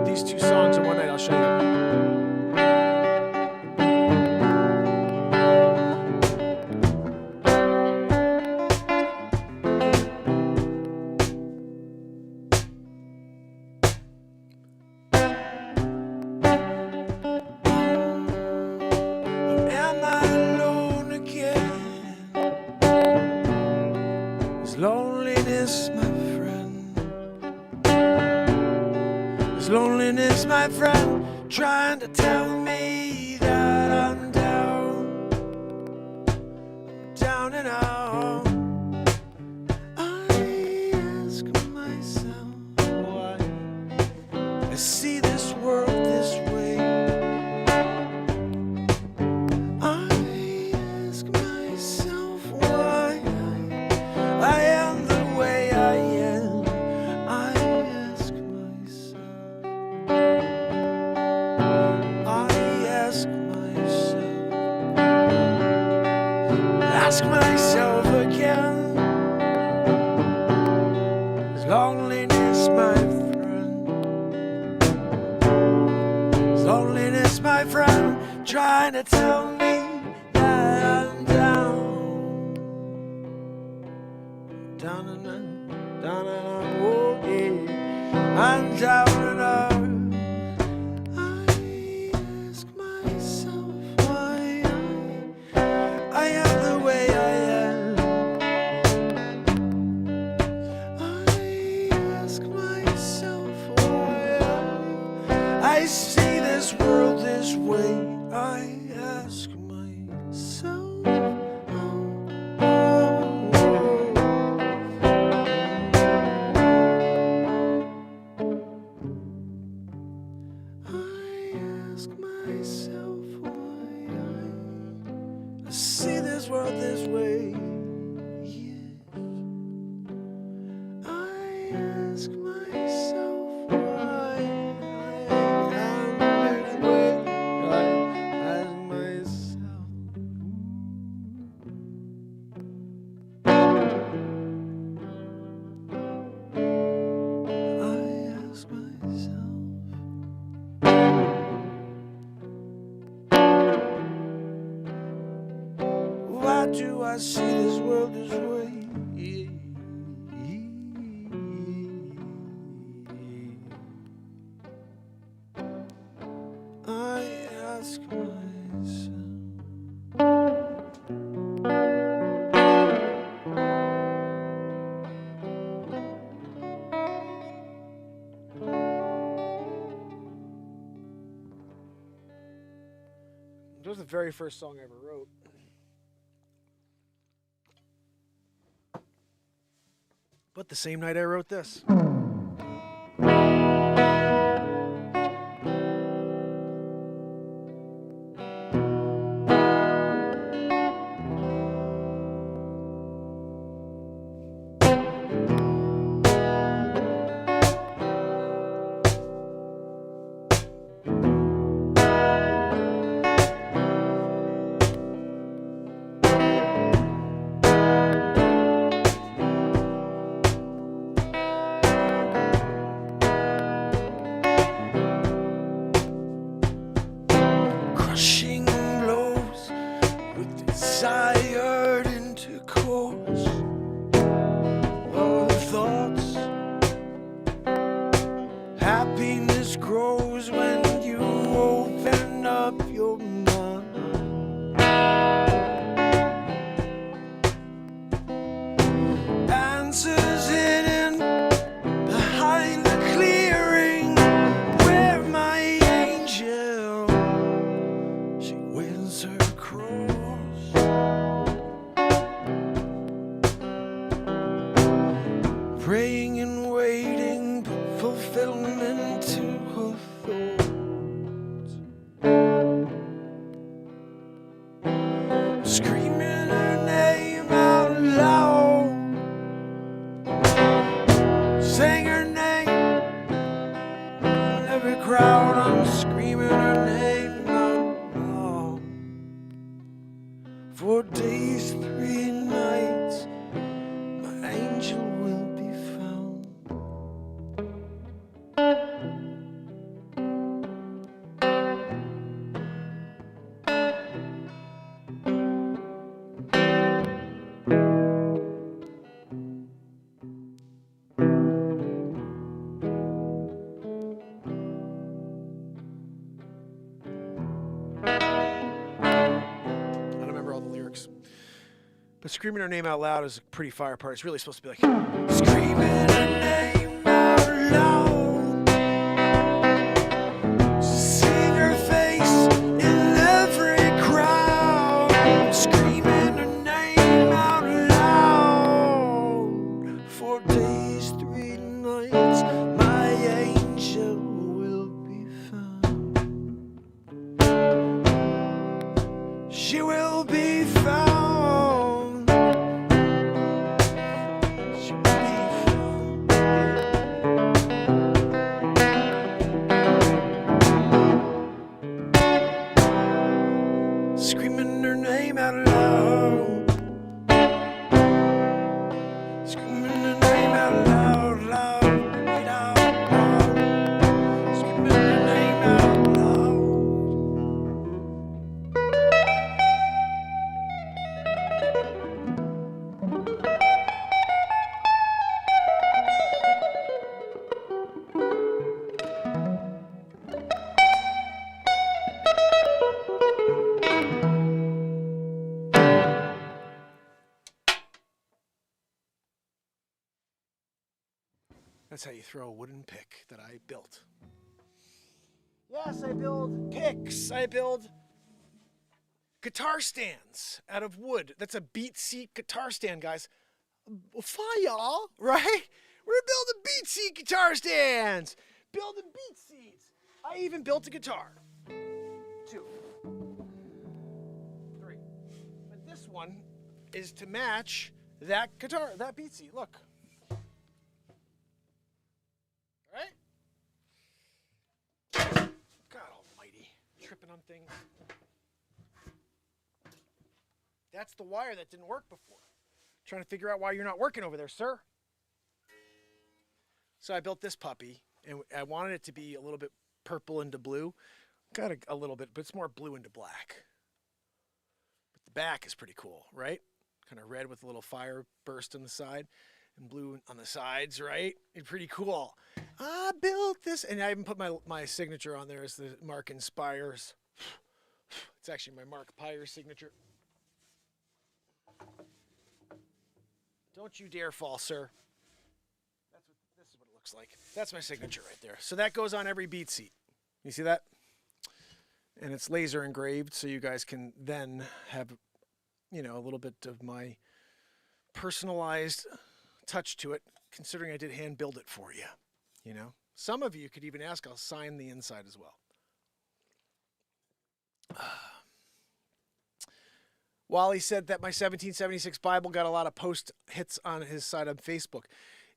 these 2 songs in one night. I'll show you. Am I alone again? Is loneliness my friend? Is loneliness my friend, trying to tell me that I'm down and out? I ask myself why I see this world this way. I ask myself why I am the way I am. I ask myself. Ask myself again, is loneliness my friend? Is loneliness my friend, trying to tell me that I'm down and out, oh yeah, I'm down and out. I am the way I am. I see this world this way. I ask myself. That was the very first song I ever wrote. But the same night I wrote this. Crushing blows with desired intercourse. All the thoughts. Happiness grows when you open up your mind. Answers hidden behind the clearing where my angel, she wins her cross. Praying and waiting for fulfillment to her thoughts. Screaming her name out loud. Saying her name in every crowd. I'm screaming her name out loud. 4 days, 3 nights, my angel will be found. I don't remember all the lyrics. But screaming her name out loud is a pretty fire part. It's really supposed to be like screaming her name out loud. Seeing her face in every crowd. Screaming her name out loud. 4 days, 3 nights, my angel will be found. She will be found. She will be found. Screaming her name out loud. Screaming her name out loud, loud, loud, loud. Screaming her name out loud. That's how you throw a wooden pick that I built. Yes, I build picks. I build guitar stands out of wood. That's a BeatSeat guitar stand, guys. Fire, right? We're building BeatSeat guitar stands. Building BeatSeats. I even built a guitar. 2, 3. But this one is to match that guitar, that BeatSeat. Look. Right? God almighty. Tripping on things. That's the wire that didn't work before. Trying to figure out why you're not working over there, sir. So I built this puppy, and I wanted it to be a little bit purple into blue. Got a little bit, but it's more blue into black. But the back is pretty cool, right? kind of red with a little fire burst on the side and blue on the sides, right? It's pretty cool. I built this, and I even put my signature on there as the Mark Inspires. It's actually my Mark Pires signature. Don't you dare fall, sir. This is what it looks like. That's my signature right there. So that goes on every BeatSeat. You see that? And it's laser engraved, so you guys can then have, you know, a little bit of my personalized touch to it, considering I did hand build it for you. You know, some of you could even ask, I'll sign the inside as well. Wally said that my 1776 Bible got a lot of post hits on his side on Facebook.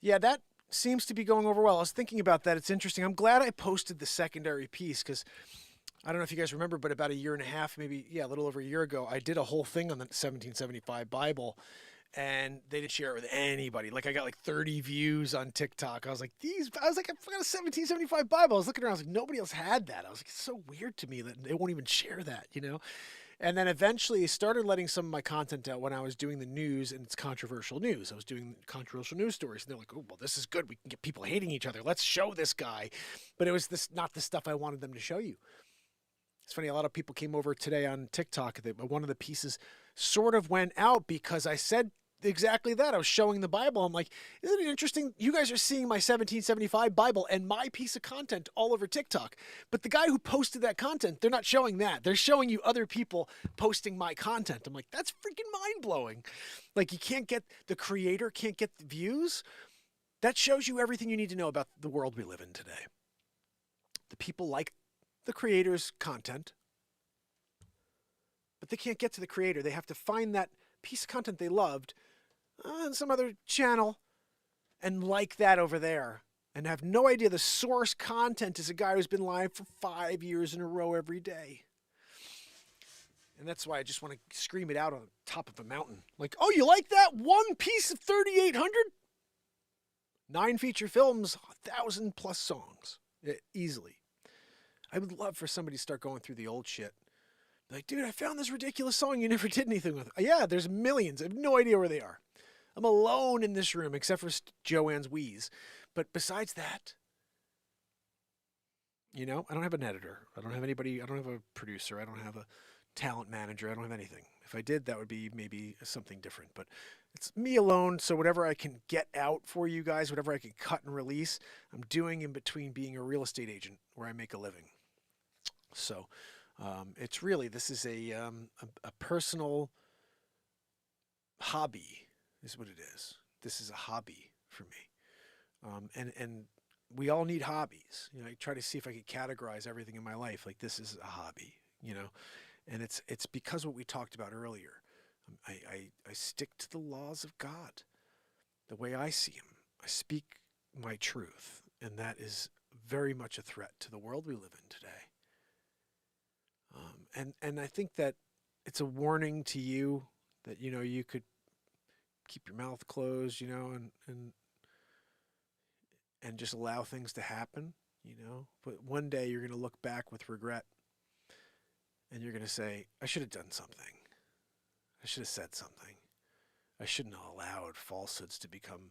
Yeah, that seems to be going over well. I was thinking about that. It's interesting. I'm glad I posted the secondary piece because I don't know if you guys remember, but about a year and a half, maybe, yeah, a little over a year ago, I did a whole thing on the 1775 Bible, and they didn't share it with anybody. Like, I got like 30 views on TikTok. I was like, I got a 1775 Bible. I was looking around, I was like, nobody else had that. I was like, it's so weird to me that they won't even share that, you know? And then eventually I started letting some of my content out when I was doing the news, and it's controversial news. I was doing controversial news stories, and they're like, oh, well, this is good. We can get people hating each other. Let's show this guy. But it was not the stuff I wanted them to show you. It's funny, a lot of people came over today on TikTok. One of the pieces sort of went out because I said exactly that. I was showing the Bible. I'm like, isn't it interesting? You guys are seeing my 1775 Bible and my piece of content all over TikTok. But the guy who posted that content, they're not showing that. They're showing you other people posting my content. I'm like, that's freaking mind-blowing. Like, the creator can't get the views. That shows you everything you need to know about the world we live in today. The people like the creator's content, but they can't get to the creator. They have to find that piece of content they loved on some other channel and like that over there, and have no idea the source content is a guy who's been live for 5 years in a row every day. And that's why I just want to scream it out on the top of a mountain. Like, oh, you like that one piece of 3,800? 9 feature films, 1,000+ songs, easily. I would love for somebody to start going through the old shit. Like, dude, I found this ridiculous song you never did anything with. Yeah, there's millions. I have no idea where they are. I'm alone in this room, except for Joanne's wheeze. But besides that, you know, I don't have an editor. I don't have anybody. I don't have a producer. I don't have a talent manager. I don't have anything. If I did, that would be maybe something different. But it's me alone, so whatever I can get out for you guys, whatever I can cut and release, I'm doing in between being a real estate agent where I make a living. So it's really, this is a personal hobby is what it is. This is a hobby for me. And we all need hobbies. You know, I try to see if I could categorize everything in my life. Like, this is a hobby, you know, and it's because of what we talked about earlier. I stick to the laws of God, the way I see him. I speak my truth, and that is very much a threat to the world we live in today. And I think that it's a warning to you that, you know, you could keep your mouth closed, you know, and just allow things to happen, you know. But one day you're going to look back with regret, and you're going to say, I should have done something. I should have said something. I shouldn't have allowed falsehoods to become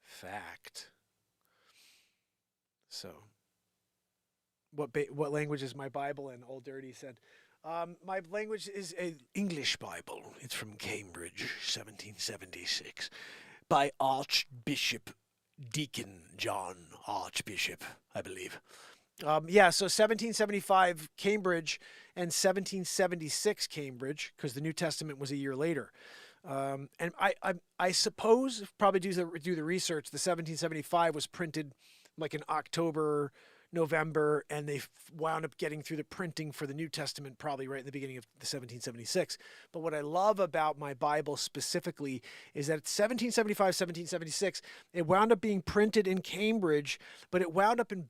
fact. So, what language is my Bible in? Old Dirty said, my language is an English Bible. It's from Cambridge, 1776, by Archbishop Deacon John Archbishop, I believe. Yeah, so 1775 Cambridge and 1776 Cambridge, because the New Testament was a year later. And I suppose, probably do the research, the 1775 was printed like in October, November, and they wound up getting through the printing for the New Testament probably right in the beginning of the 1776. But what I love about my Bible specifically is that it's 1775, 1776. It wound up being printed in Cambridge, but it wound up in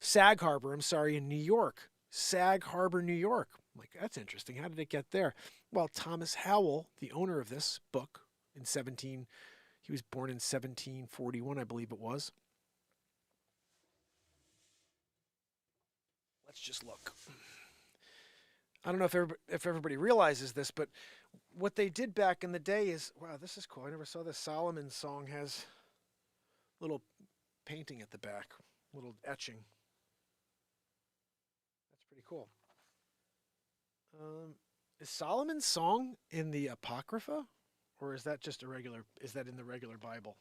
Sag Harbor, in New York. Sag Harbor, New York. I'm like, that's interesting. How did it get there? Well, Thomas Howell, the owner of this book, he was born in 1741, I believe it was. Let's just look. I don't know if everybody realizes this, but what they did back in the day is, wow, this is cool. I never saw this. Solomon's Song has little painting at the back, little etching. That's pretty cool. Is Solomon's Song in the Apocrypha, or is that just a regular? Is that in the regular Bible?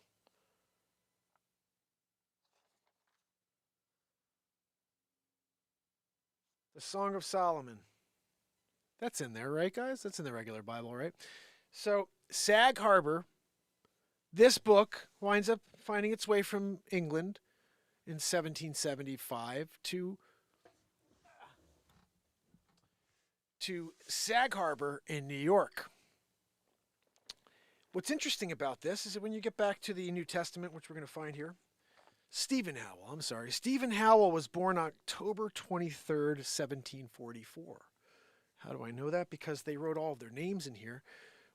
The Song of Solomon. That's in there, right, guys? That's in the regular Bible, right? So, Sag Harbor, this book winds up finding its way from England in 1775 to Sag Harbor in New York. What's interesting about this is that when you get back to the New Testament, which we're going to find here, Stephen Howell was born October 23rd, 1744. How do I know that? Because they wrote all of their names in here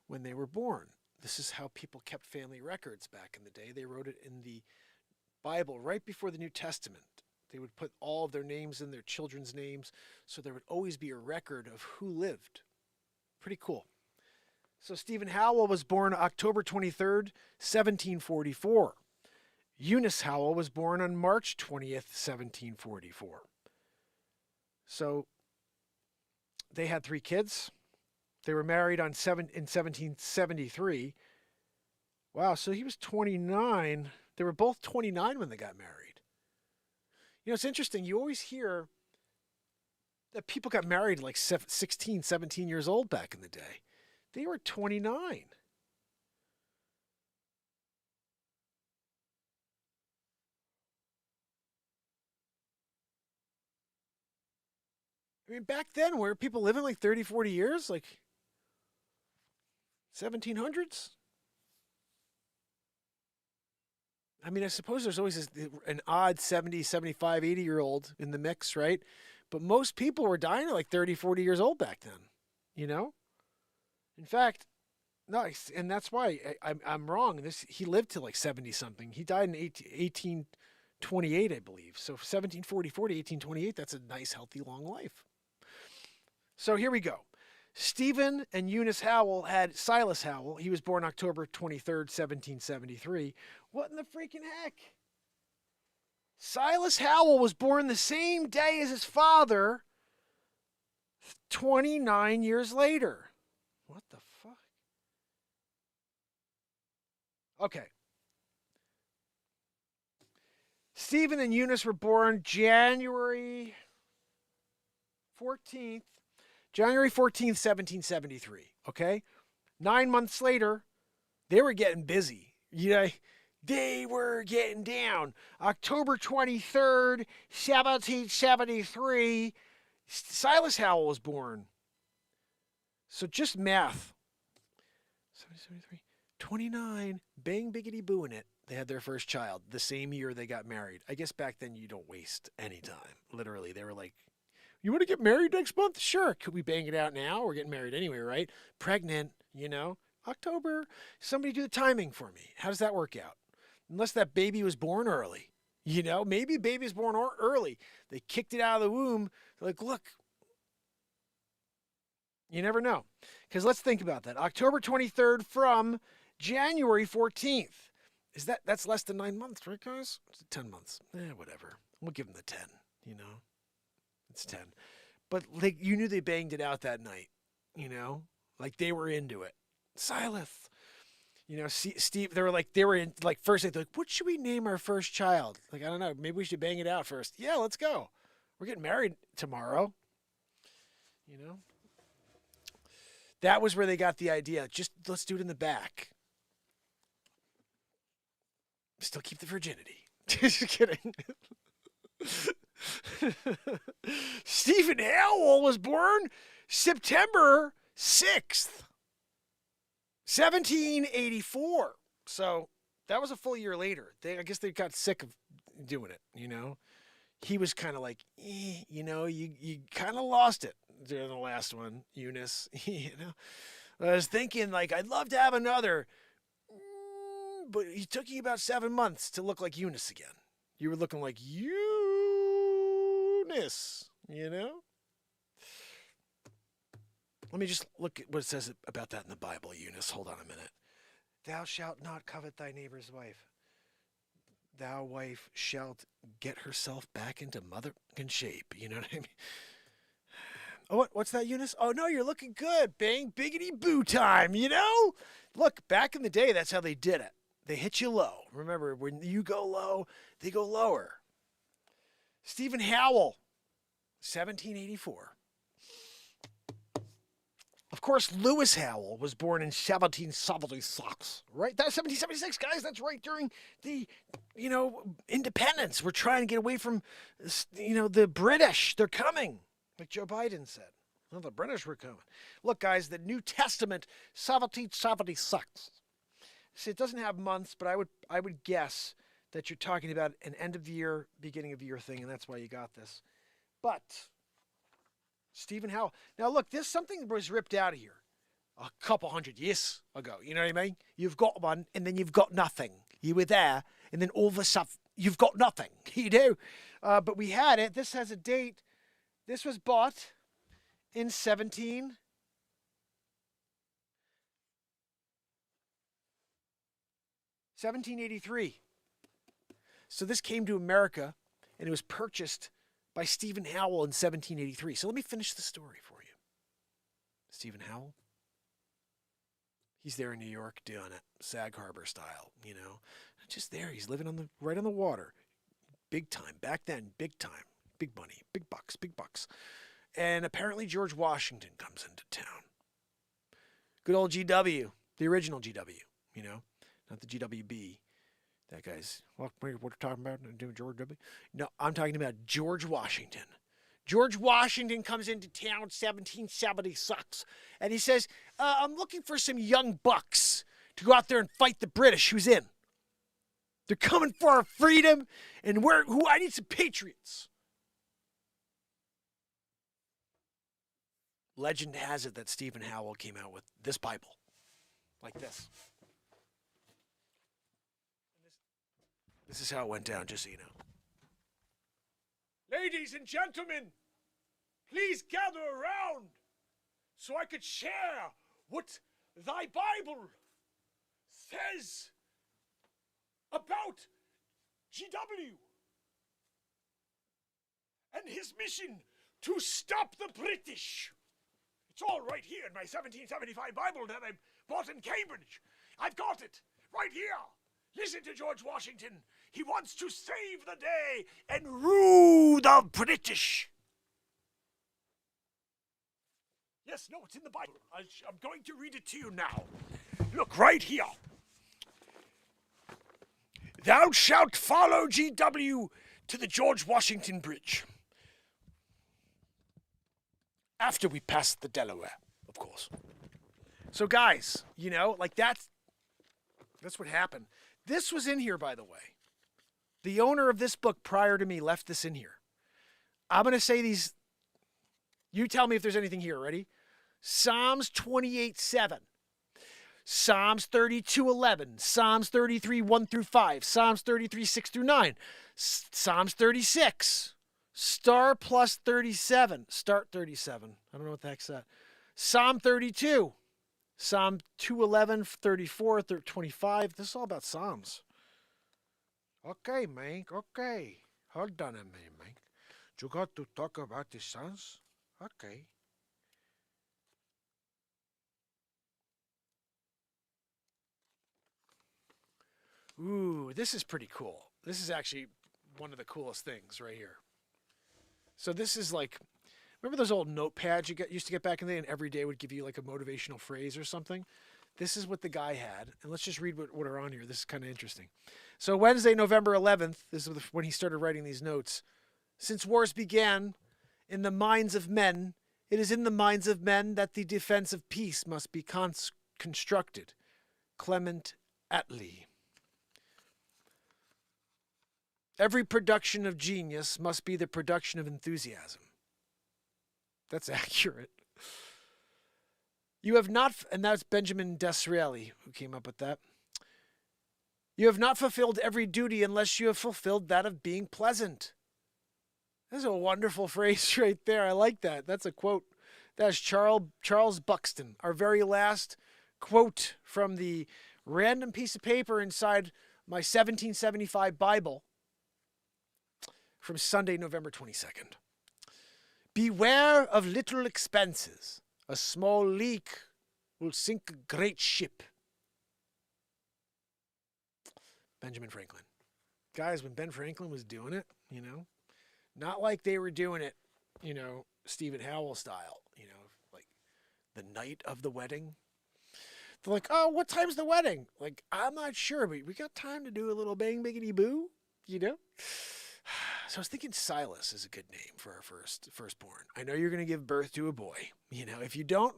when they were born. This is how people kept family records back in the day. They wrote it in the Bible right before the New Testament. They would put all of their names in, their children's names, so there would always be a record of who lived. Pretty cool. So Stephen Howell was born October 23rd, 1744. Eunice Howell was born on March 20th, 1744. So they had 3 kids. They were married in 1773. Wow, so he was 29. They were both 29 when they got married. You know, it's interesting. You always hear that people got married like 16, 17 years old back in the day. They were 29. I mean, back then, were people living like 30, 40 years? Like 1700s? I mean, I suppose there's always an odd 70, 75, 80-year-old in the mix, right? But most people were dying at like 30, 40 years old back then, you know? In fact, no, and that's why I'm wrong. He lived to like 70-something. He died in 1828, I believe. So 1744 to 1828, that's a nice, healthy, long life. So here we go. Stephen and Eunice Howell had Silas Howell. He was born October 23rd, 1773. What in the freaking heck? Silas Howell was born the same day as his father, 29 years later. What the fuck? Okay. Stephen and Eunice were born January 14th, 1773, okay? 9 months later, they were getting busy. You know, they were getting down. October 23rd, 1773, Silas Howell was born. So just math. 1773, 29, bang, biggity, boo in it. They had their first child the same year they got married. I guess back then you don't waste any time. Literally, they were like, you want to get married next month? Sure. Could we bang it out now? We're getting married anyway, right? Pregnant, you know. October. Somebody do the timing for me. How does that work out? Unless that baby was born early. You know, maybe baby was born early. They kicked it out of the womb. They're like, look. You never know. Because let's think about that. October 23rd from January 14th. That's less than 9 months, right, guys? It's 10 months. Whatever. We'll give them the 10, you know. It's 10. But like you knew they banged it out that night, you know? Like they were into it. Silas. You know, Steve, they were in, like, first they're like, what should we name our first child? Like, I don't know. Maybe we should bang it out first. Yeah, let's go. We're getting married tomorrow. You know? That was where they got the idea. Just let's do it in the back. Still keep the virginity. Just kidding. Stephen Howell was born September 6th, 1784. So that was a full year later. I guess they got sick of doing it, you know. He was kind of like, you know, you kind of lost it during the last one, Eunice. You know, I was thinking like I'd love to have another, but it took you about 7 months to look like Eunice again. You were looking like Eunice, you know? Let me just look at what it says about that in the Bible, Eunice. Hold on a minute. Thou shalt not covet thy neighbor's wife. Thou wife shalt get herself back into motherfucking shape. You know what I mean? Oh, what's that, Eunice? Oh, no, you're looking good. Bang, biggity boo time, you know? Look, back in the day, that's how they did it. They hit you low. Remember, when you go low, they go lower. Stephen Howell, 1784. Of course, Lewis Howell was born in 1776, right? That's 1776, guys. That's right during the, independence. We're trying to get away from, the British. They're coming, like Joe Biden said. Well, the British were coming. Look, guys, the New Testament, 1776. See, it doesn't have months, but I would guess that you're talking about an end of year, beginning of year thing, and that's why you got this. But Stephen Howell. Now, look, this something was ripped out of here a couple hundred years ago. You know what I mean? You've got one, and then you've got nothing. You were there, and then all of a sudden, you've got nothing. You do. But we had it. This has a date. This was bought in 1783. So this came to America, and it was purchased by Stephen Howell in 1783. So let me finish the story for you. Stephen Howell, he's there in New York doing it, Sag Harbor style, Just there, he's living right on the water. Big time. Back then, big time. Big money, big bucks. And apparently George Washington comes into town. Good old GW, the original GW, not the GWB. That guy's, what are you talking about? George W? No, I'm talking about George Washington. George Washington comes into town 1776, and he says, I'm looking for some young bucks to go out there and fight the British. Who's in? They're coming for our freedom, and I need some patriots. Legend has it that Stephen Howell came out with this Bible, like this. This is how it went down, just so you know. Ladies and gentlemen, please gather around so I could share what thy Bible says about GW and his mission to stop the British. It's all right here in my 1775 Bible that I bought in Cambridge. I've got it right here. Listen to George Washington. He wants to save the day and rule the British. Yes, no, it's in the Bible. I'm going to read it to you now. Look, right here. Thou shalt follow GW to the George Washington Bridge. After we pass the Delaware, of course. So guys, that's what happened. This was in here, by the way. The owner of this book prior to me left this in here. I'm going to say these. You tell me if there's anything here. Ready? Psalms 28:7. Psalms 32:11. Psalms 33:1-5. Psalms 33:6-9. Psalms 36. Star plus 37. Start 37. I don't know what the heck's that. Psalm 32. Psalm 211, 34, 25. This is all about Psalms. Okay, Mike. Okay. Hold on a minute, Mike. You got to talk about the Psalms? Okay. Ooh, this is pretty cool. This is actually one of the coolest things right here. So this is like, remember those old notepads you used to get back in the day, and every day would give you like a motivational phrase or something? This is what the guy had. And let's just read what are on here. This is kind of interesting. So Wednesday, November 11th, this is when he started writing these notes. Since wars began in the minds of men, it is in the minds of men that the defense of peace must be constructed. Clement Attlee. Every production of genius must be the production of enthusiasm. That's accurate. You have not, and that's Benjamin Disraeli who came up with that. You have not fulfilled every duty unless you have fulfilled that of being pleasant. That's a wonderful phrase right there. I like that. That's a quote. That's Charles Buxton, our very last quote from the random piece of paper inside my 1775 Bible from Sunday, November 22nd. Beware of little expenses. A small leak will sink a great ship. Benjamin Franklin. Guys, when Ben Franklin was doing it, not like they were doing it, Stephen Howell style, like the night of the wedding. They're like, oh, what time's the wedding? Like, I'm not sure, but we got time to do a little bang biggity boo, So I was thinking Silas is a good name for our firstborn. I know you're going to give birth to a boy. If you don't,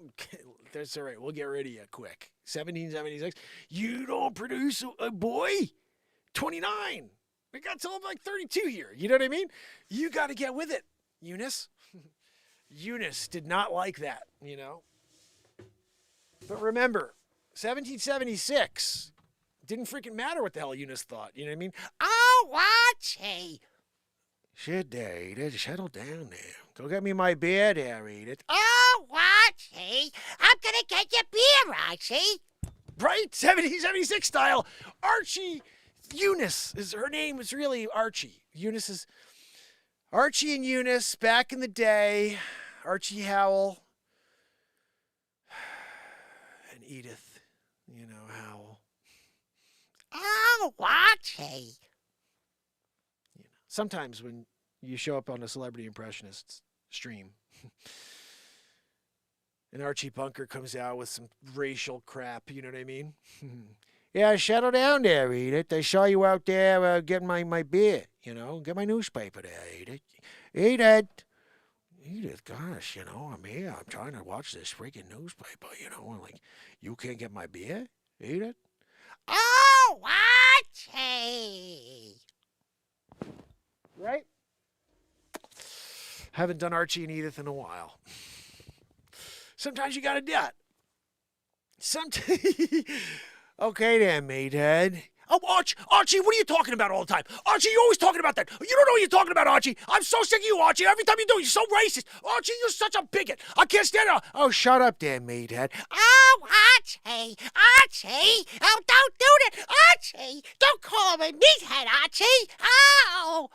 that's all right. We'll get rid of you quick. 1776. You don't produce a boy? 29. We got till I'm like 32 here. You know what I mean? You got to get with it, Eunice. Eunice did not like that, But remember, 1776 didn't freaking matter what the hell Eunice thought. You know what I mean? Oh, watch, hey. Shit there, Edith. Settle down there. Go get me my beer there, Edith. Oh, watch, hey. I'm gonna get you beer, Archie. Right? 1776 style. Archie Eunice. Her name is really Archie. Eunice is Archie and Eunice back in the day. Archie Howell. And Edith, Howell. Oh, watch, hey. Sometimes when you show up on a Celebrity Impressionist stream and Archie Bunker comes out with some racial crap, you know what I mean? Yeah, settle down there, Edith. I saw you out there getting my beer, Get my newspaper there, Edith. Edith, gosh, I'm here. I'm trying to watch this freaking newspaper, and like, you can't get my beer, Edith? Oh, watch, hey. Right? Haven't done Archie and Edith in a while. Sometimes you gotta do it. Okay then, meathead. Oh, Archie, what are you talking about all the time? Archie, you're always talking about that. You don't know what you're talking about, Archie. I'm so sick of you, Archie. Every time you do, you're so racist. Archie, you're such a bigot. I can't stand it. Oh, shut up there, meathead. Oh, Archie. Archie. Oh, don't do that. Archie. Don't call me meathead, Archie. Oh.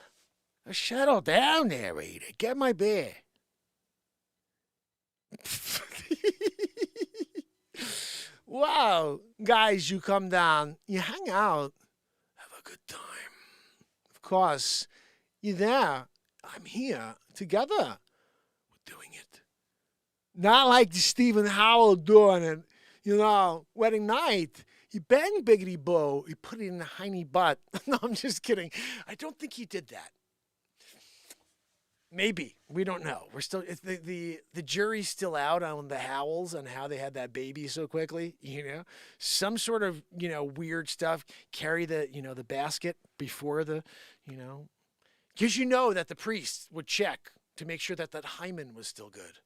Settle down there, Edith. Get my beer. Wow. Guys, you come down, you hang out, have a good time. Of course, you're there. I'm here. Together. We're doing it. Not like Stephen Howell doing it, wedding night. He banged Biggity Boo. He put it in the hiney butt. No, I'm just kidding. I don't think he did that. Maybe. We don't know. We're still the jury's still out on the Howells and how they had that baby so quickly, Some sort of, weird stuff. Carry the, the basket before the, because that the priest would check to make sure that hymen was still good.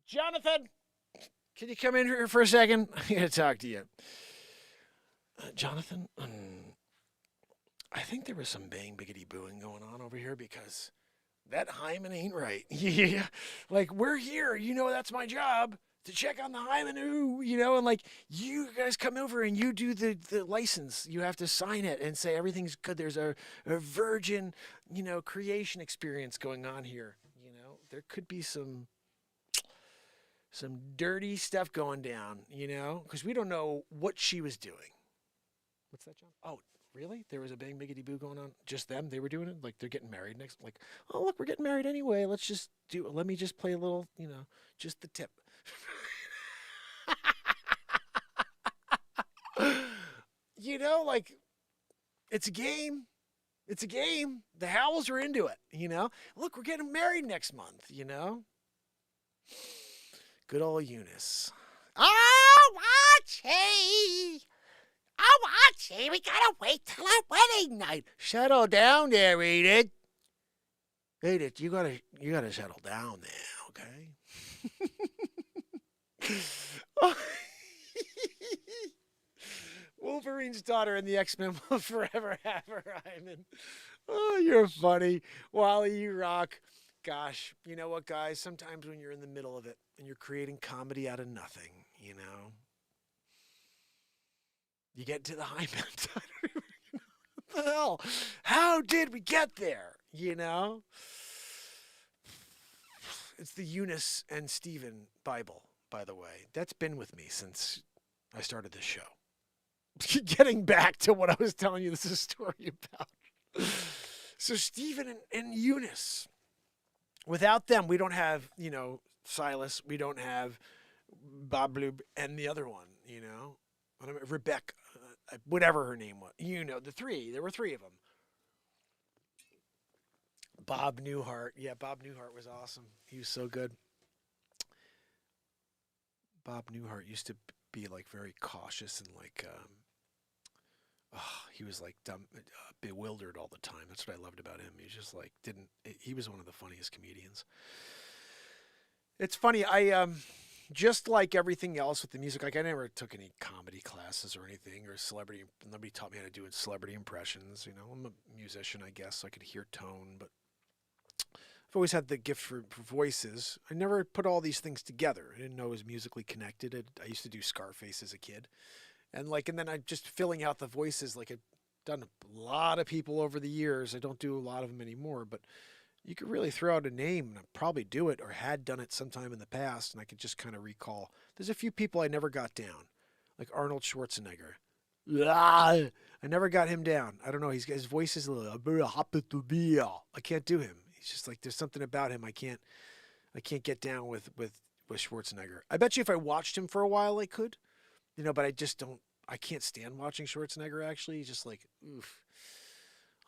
Jonathan, can you come in here for a second? I got to talk to you. Jonathan, I think there was some bang biggity booing going on over here because that hymen ain't right. Yeah. Like, we're here. That's my job to check on the hymen, and like, you guys come over and you do the license. You have to sign it and say everything's good. There's a virgin, creation experience going on here. There could be some dirty stuff going down, because we don't know what she was doing. What's that, John? Oh, really? There was a bang biggity boo going on? Just them? They were doing it? Like, they're getting married next? Like, oh, look, we're getting married anyway. Let me just play a little, just the tip. Like, it's a game. It's a game. The Howells are into it, Look, we're getting married next month, Good old Eunice. Oh, Archie. Oh, Archie, we gotta wait till our wedding night. Settle down there, Edith. Edith, you gotta settle down there, okay? Wolverine Wolverine's daughter in the X-Men will forever have her, Hyman. Oh, you're funny. Wally, you rock. Gosh, you know what, guys? Sometimes when you're in the middle of it and you're creating comedy out of nothing, you know, you get to the Hyman. I don't even know what the hell? How did we get there? You know? It's the Eunice and Stephen Bible, by the way. That's been with me since I started this show. Getting back to what I was telling you, this is a story about. So Stephen and Eunice, without them, we don't have, you know, Silas. We don't have Bob Lube and the other one, you know, Rebecca, whatever her name was. You know, the three. There were three of them. Bob Newhart. Yeah, Bob Newhart was awesome. He was so good. Bob Newhart used to be like very cautious and like, he was like dumb, bewildered all the time. That's what I loved about him. He just like he was one of the funniest comedians. It's funny. I, just like everything else with the music, like I never took any comedy classes or anything or nobody taught me how to do celebrity impressions. You know, I'm a musician, I guess, so I could hear tone, but I've always had the gift for voices. I never put all these things together. I didn't know it was musically connected. I used to do Scarface as a kid. And then I just filling out the voices. Like I've done a lot of people over the years. I don't do a lot of them anymore, but you could really throw out a name and I'd probably do it or had done it sometime in the past. And I could just kind of recall. There's a few people I never got down, like Arnold Schwarzenegger. I never got him down. I don't know. His voice is a little, I can't do him. He's just like, there's something about him I can't get down with Schwarzenegger. I bet you if I watched him for a while I could, you know, but I can't stand watching Schwarzenegger actually. He's just like, oof.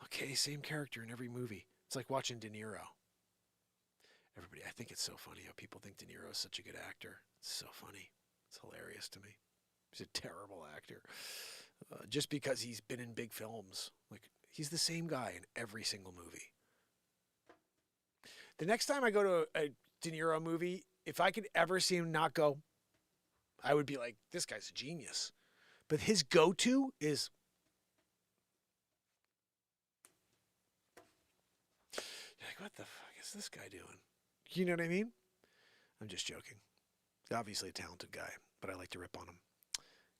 Okay, same character in every movie. It's like watching De Niro. I think it's so funny how people think De Niro is such a good actor. It's so funny. It's hilarious to me. He's a terrible actor. Just because he's been in big films. Like, he's the same guy in every single movie. The next time I go to a De Niro movie, if I could ever see him not go, I would be like, this guy's a genius. But his go-to is, you're like, what the fuck is this guy doing? You know what I mean? I'm just joking. He's obviously a talented guy, but I like to rip on him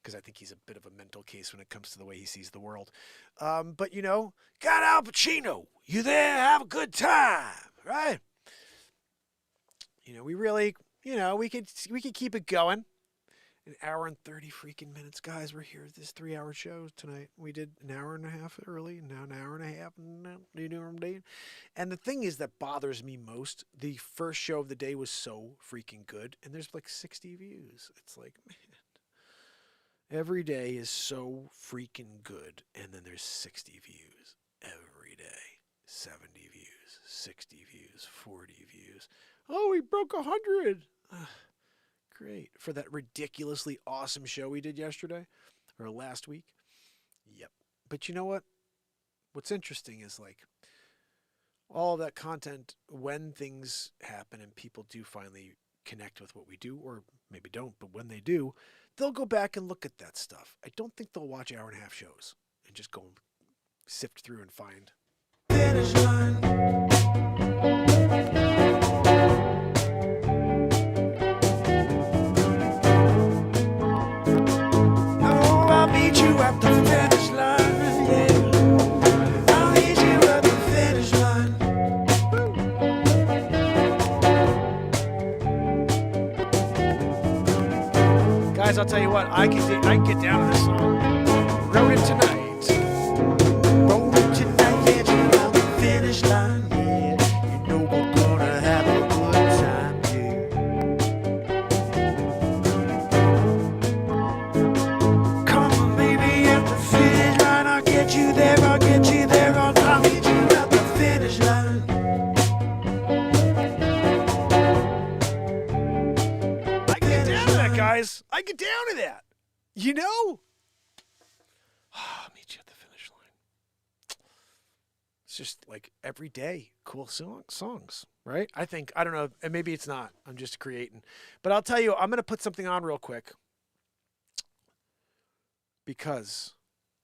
because I think he's a bit of a mental case when it comes to the way he sees the world. But, you know, got Al Pacino. You there? Have a good time, right? You know, we really, you know, we could keep it going. An hour and 30 freaking minutes, guys. We're here at this 3-hour show tonight. We did an hour and a half early, now an hour and a half. You know what I'm saying? And the thing is that bothers me most, the first show of the day was so freaking good, and there's like 60 views. It's like, man, every day is so freaking good, and then there's 60 views every day. 70 views, 60 views, 40 views. Oh, we broke 100. Great. For that ridiculously awesome show we did yesterday or last week. Yep. But you know what? What's interesting is like all of that content, when things happen and people do finally connect with what we do, or maybe don't, but when they do, they'll go back and look at that stuff. I don't think they'll watch hour-and-a-half shows and just go sift through and find. Finish line. You at the finish line, yeah. I'll meet you at the finish line. Guys, I'll tell you what, I can get down to this song. Wrote it tonight. Wrote it tonight, yeah, you at the finish line, yeah. You know we're gonna have a good time, you there, I'll get you there, I'll meet you at the finish line. I get down to that, guys. I get down to that. You know? I'll meet you at the finish line. It's just like every day, cool songs, right? I don't know, and maybe it's not. I'm just creating. But I'll tell you, I'm going to put something on real quick. Because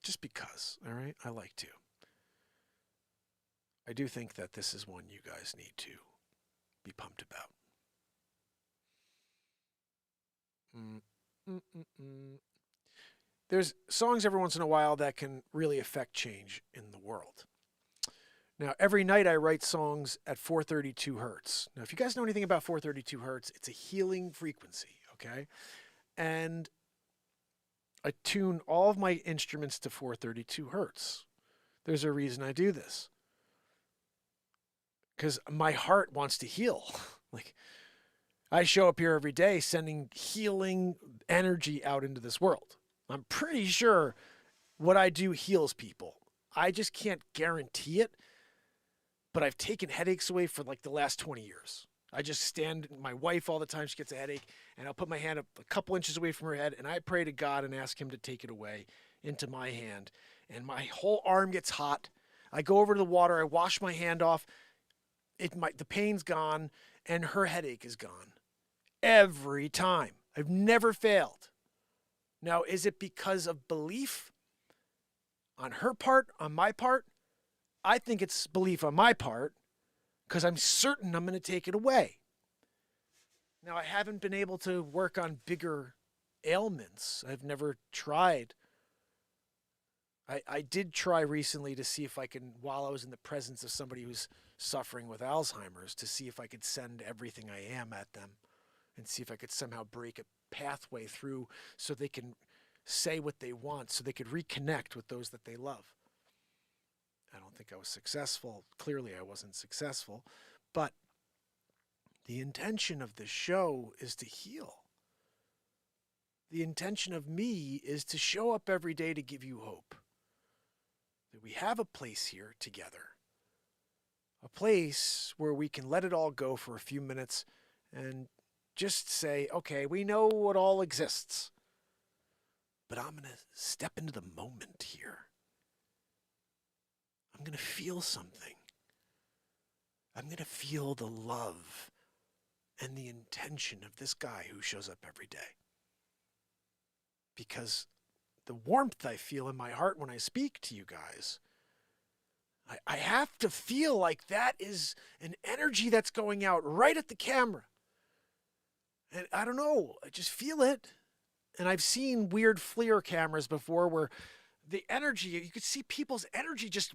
just because, all right? I like to. I do think that this is one you guys need to be pumped about. There's songs every once in a while that can really affect change in the world. Now, every night I write songs at 432 hertz. Now, if you guys know anything about 432 hertz, it's a healing frequency, okay? And I tune all of my instruments to 432 hertz. There's a reason I do this. Because my heart wants to heal. Like, I show up here every day sending healing energy out into this world. I'm pretty sure what I do heals people. I just can't guarantee it, but I've taken headaches away for like the last 20 years. I just stand, my wife all the time, she gets a headache, and I'll put my hand up a couple inches away from her head, and I pray to God and ask him to take it away into my hand. And my whole arm gets hot. I go over to the water, I wash my hand off, the pain's gone, and her headache is gone. Every time. I've never failed. Now, is it because of belief on her part, on my part? I think it's belief on my part because I'm certain I'm going to take it away. Now, I haven't been able to work on bigger ailments. I've never tried. I did try recently to see if I can, while I was in the presence of somebody who's suffering with Alzheimer's, to see if I could send everything I am at them and see if I could somehow break a pathway through so they can say what they want, so they could reconnect with those that they love. I don't think I was successful. Clearly, I wasn't successful. But the intention of the show is to heal. The intention of me is to show up every day to give you hope. That we have a place here together. A place where we can let it all go for a few minutes and just say, okay, we know what all exists. But I'm going to step into the moment here. I'm going to feel something. I'm going to feel the love and the intention of this guy who shows up every day. Because the warmth I feel in my heart when I speak to you guys, I have to feel like that is an energy that's going out right at the camera. And I don't know, I just feel it. And I've seen weird FLIR cameras before where the energy, you could see people's energy just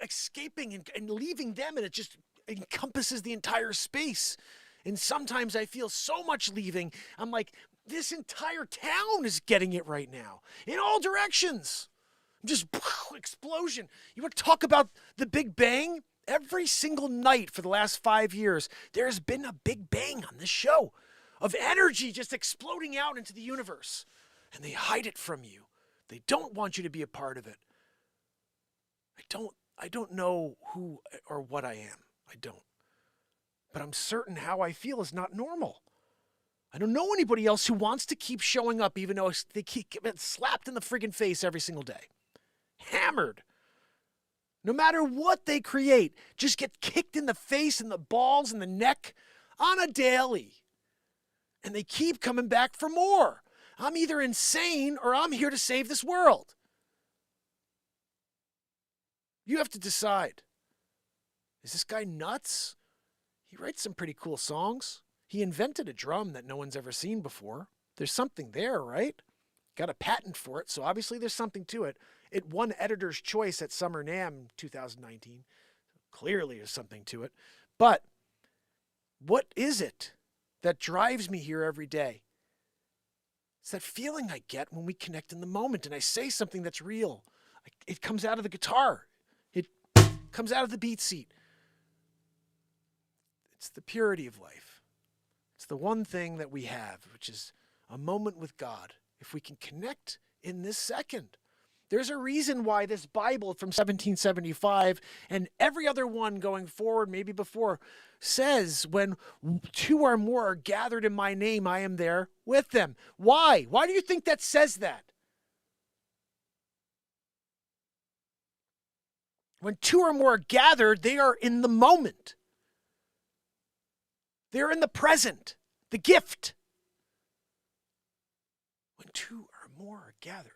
escaping and leaving them, and it just encompasses the entire space. And sometimes I feel so much leaving, I'm like, this entire town is getting it right now, in all directions. Just explosion. You want to talk about the Big Bang? Every single night for the last 5 years, there has been a Big Bang on this show of energy just exploding out into the universe. And they hide it from you. They don't want you to be a part of it. I don't know who or what I am. I don't. But I'm certain how I feel is not normal. I don't know anybody else who wants to keep showing up even though they keep getting slapped in the friggin' face every single day. Hammered. No matter what they create, just get kicked in the face and the balls and the neck on a daily. And they keep coming back for more. I'm either insane or I'm here to save this world. You have to decide. Is this guy nuts? He writes some pretty cool songs. He invented a drum that no one's ever seen before. There's something there, right? Got a patent for it, so obviously there's something to it. It won Editor's Choice at Summer NAMM 2019. Clearly there's something to it. But what is it that drives me here every day? It's that feeling I get when we connect in the moment and I say something that's real. It comes out of the guitar. It comes out of the BeatSeat. It's the purity of life. It's the one thing that we have, which is a moment with God. If we can connect in this second. There's a reason why this Bible from 1775 and every other one going forward, maybe before, says when two or more are gathered in my name, I am there with them. Why? Why do you think that says that? When two or more are gathered, they are in the moment. They're in the present, the gift. When two or more are gathered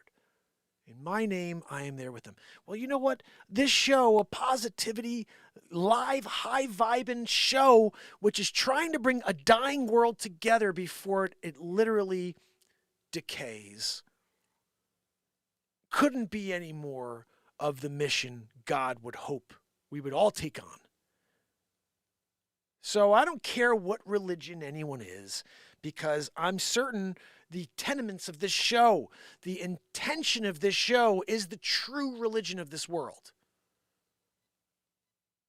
In my name, I am there with them. Well, you know what? This show, a positivity, live, high-vibing show, which is trying to bring a dying world together before it literally decays, couldn't be any more of the mission God would hope we would all take on. So I don't care what religion anyone is, because I'm certain the tenements of this show, the intention of this show, is the true religion of this world.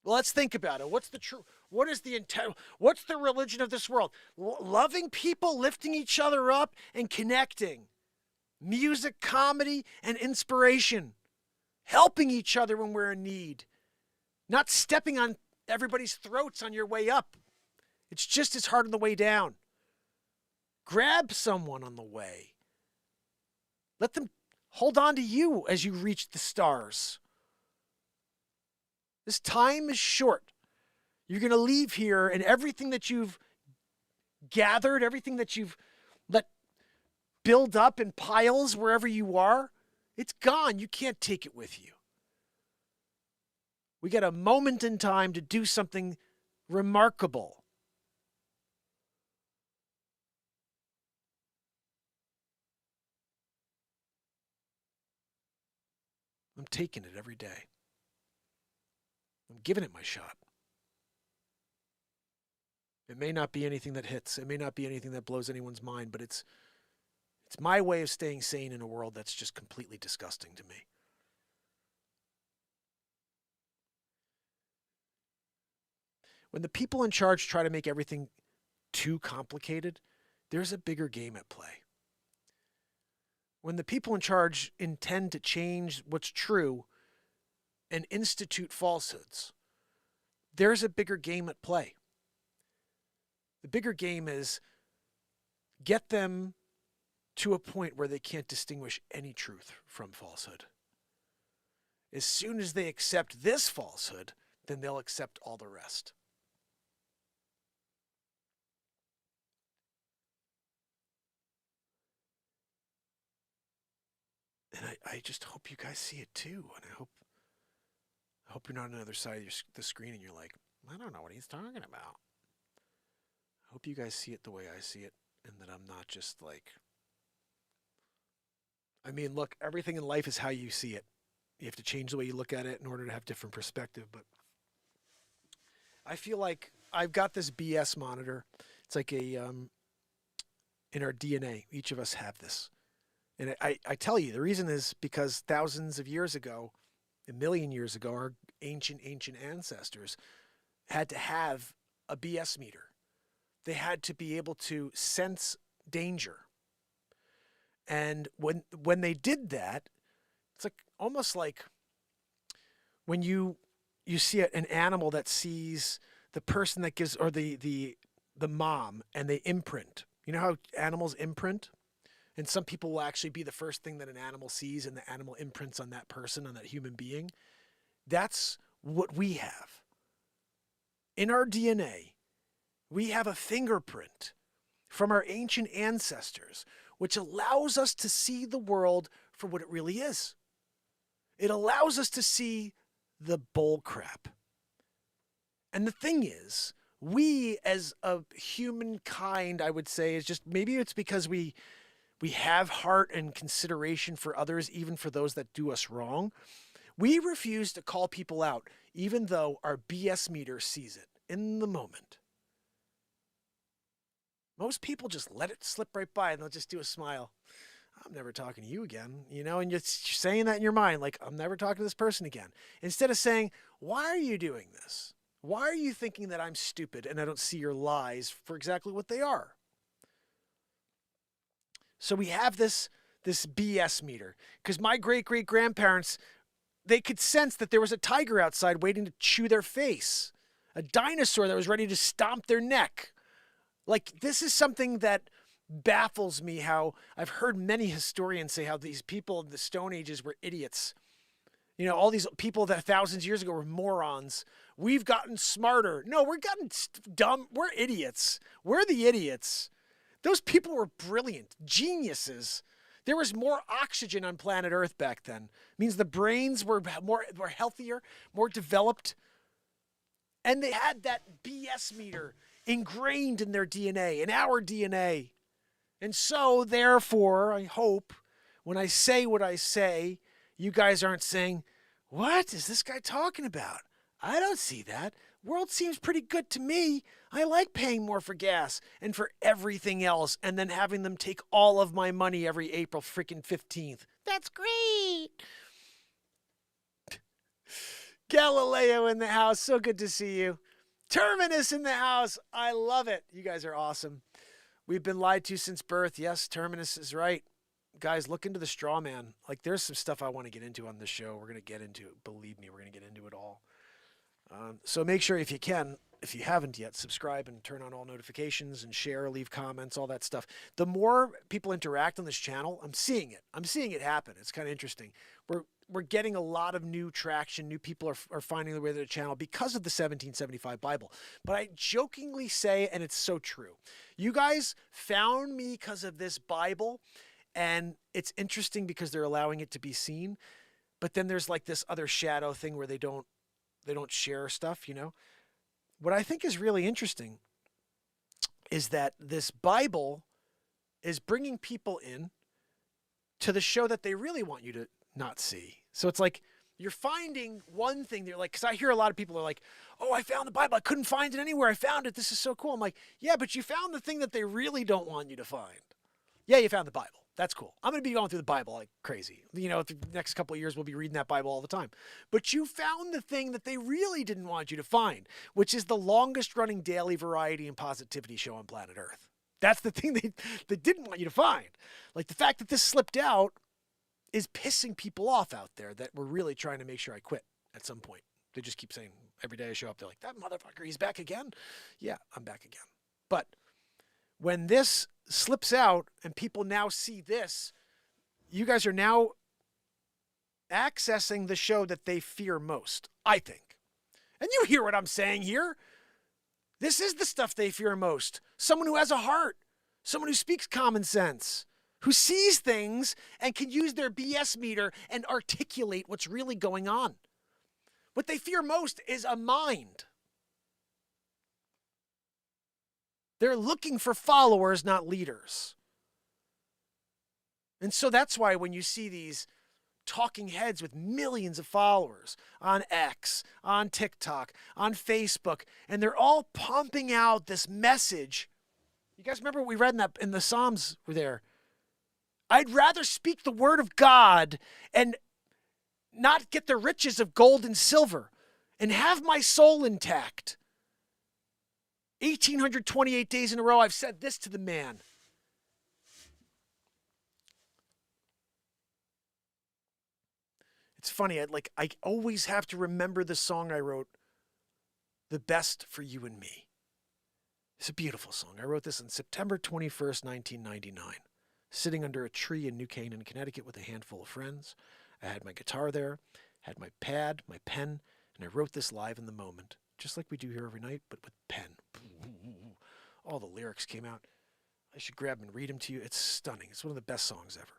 Well, let's think about it. What is the intent? What's the religion of this world? Loving people, lifting each other up, and connecting. Music, comedy, and inspiration. Helping each other when we're in need. Not stepping on everybody's throats on your way up. It's just as hard on the way down. Grab someone on the way. Let them hold on to you as you reach the stars. This time is short. You're going to leave here, and everything that you've gathered, everything that you've let build up in piles wherever you are, it's gone. You can't take it with you. We got a moment in time to do something remarkable. I'm taking it every day. I'm giving it my shot. It may not be anything that hits. It may not be anything that blows anyone's mind, but it's my way of staying sane in a world that's just completely disgusting to me. When the people in charge try to make everything too complicated, there's a bigger game at play. When the people in charge intend to change what's true and institute falsehoods, there's a bigger game at play. The bigger game is get them to a point where they can't distinguish any truth from falsehood. As soon as they accept this falsehood, then they'll accept all the rest. And I just hope you guys see it too. And I hope you're not on the other side of the screen and you're like, I don't know what he's talking about. I hope you guys see it the way I see it, and that I'm not just like... I mean, look, everything in life is how you see it. You have to change the way you look at it in order to have different perspective. But I feel like I've got this BS monitor. It's like a... in our DNA, each of us have this. And I tell you, the reason is because thousands of years ago, a million years ago, our ancient ancestors had to have a BS meter. They had to be able to sense danger. And when they did that, it's like almost like when you see an animal that sees the person that gives, or the mom, and they imprint. You know how animals imprint? And some people will actually be the first thing that an animal sees, and the animal imprints on that person, on that human being. That's what we have. In our DNA, we have a fingerprint from our ancient ancestors, which allows us to see the world for what it really is. It allows us to see the bull crap. And the thing is, we as a humankind, I would say, is just, maybe it's because we have heart and consideration for others, even for those that do us wrong. We refuse to call people out, even though our BS meter sees it in the moment. Most people just let it slip right by, and they'll just do a smile. I'm never talking to you again, and you're saying that in your mind, like, I'm never talking to this person again. Instead of saying, why are you doing this? Why are you thinking that I'm stupid and I don't see your lies for exactly what they are? So we have this BS meter, because my great-great-grandparents, they could sense that there was a tiger outside waiting to chew their face, a dinosaur that was ready to stomp their neck. Like, this is something that baffles me, how I've heard many historians say how these people in the Stone Ages were idiots. All these people that thousands of years ago were morons. We've gotten smarter. No, we're gotten dumb. We're idiots. We're the idiots. Those people were brilliant, geniuses. There was more oxygen on planet Earth back then. It means the brains were healthier, more developed. And they had that BS meter ingrained in their DNA, in our DNA. And so, therefore, I hope when I say what I say, you guys aren't saying, what is this guy talking about? I don't see that. World seems pretty good to me. I like paying more for gas and for everything else and then having them take all of my money every April freaking 15th. That's great. Galileo in the house. So good to see you. Terminus in the house. I love it. You guys are awesome. We've been lied to since birth. Yes, Terminus is right. Guys, look into the straw man. Like, there's some stuff I want to get into on this show. We're going to get into it. Believe me, we're going to get into it all. So make sure, if you can, if you haven't yet, subscribe and turn on all notifications and share, leave comments, all that stuff. The more people interact on this channel, I'm seeing it. I'm seeing it happen. It's kind of interesting. We're getting a lot of new traction. New people are finding their way to the channel because of the 1775 Bible. But I jokingly say, and it's so true, you guys found me because of this Bible, and it's interesting because they're allowing it to be seen. But then there's like this other shadow thing where they don't share stuff, you know. What I think is really interesting is that this Bible is bringing people in to the show that they really want you to not see. So it's like you're finding one thing. They're like, because I hear a lot of people are like, oh, I found the Bible. I couldn't find it anywhere. I found it. This is so cool. I'm like, yeah, but you found the thing that they really don't want you to find. Yeah, you found the Bible. That's cool. I'm going to be going through the Bible like crazy. You know, the next couple of years, we'll be reading that Bible all the time. But you found the thing that they really didn't want you to find, which is the longest running daily variety and positivity show on planet Earth. That's the thing they didn't want you to find. Like, the fact that this slipped out is pissing people off out there that were really trying to make sure I quit at some point. They just keep saying, every day I show up, they're like, that motherfucker, he's back again? Yeah, I'm back again. But when this slips out and people now see this, you guys are now accessing the show that they fear most, I think. And you hear what I'm saying here. This is the stuff they fear most. Someone who has a heart, someone who speaks common sense, who sees things and can use their BS meter and articulate what's really going on. What they fear most is a mind. They're looking for followers, not leaders. And so that's why when you see these talking heads with millions of followers on X, on TikTok, on Facebook, and they're all pumping out this message. You guys remember what we read in the Psalms were there? I'd rather speak the word of God and not get the riches of gold and silver and have my soul intact. 1,828 days in a row, I've said this to the man. It's funny, I always have to remember the song I wrote, The Best for You and Me. It's a beautiful song. I wrote this on September 21st, 1999, sitting under a tree in New Canaan, Connecticut with a handful of friends. I had my guitar there, had my pad, my pen, and I wrote this live in the moment, just like we do here every night, but with pen. All the lyrics came out. I should grab them and read them to you. It's stunning. It's one of the best songs ever.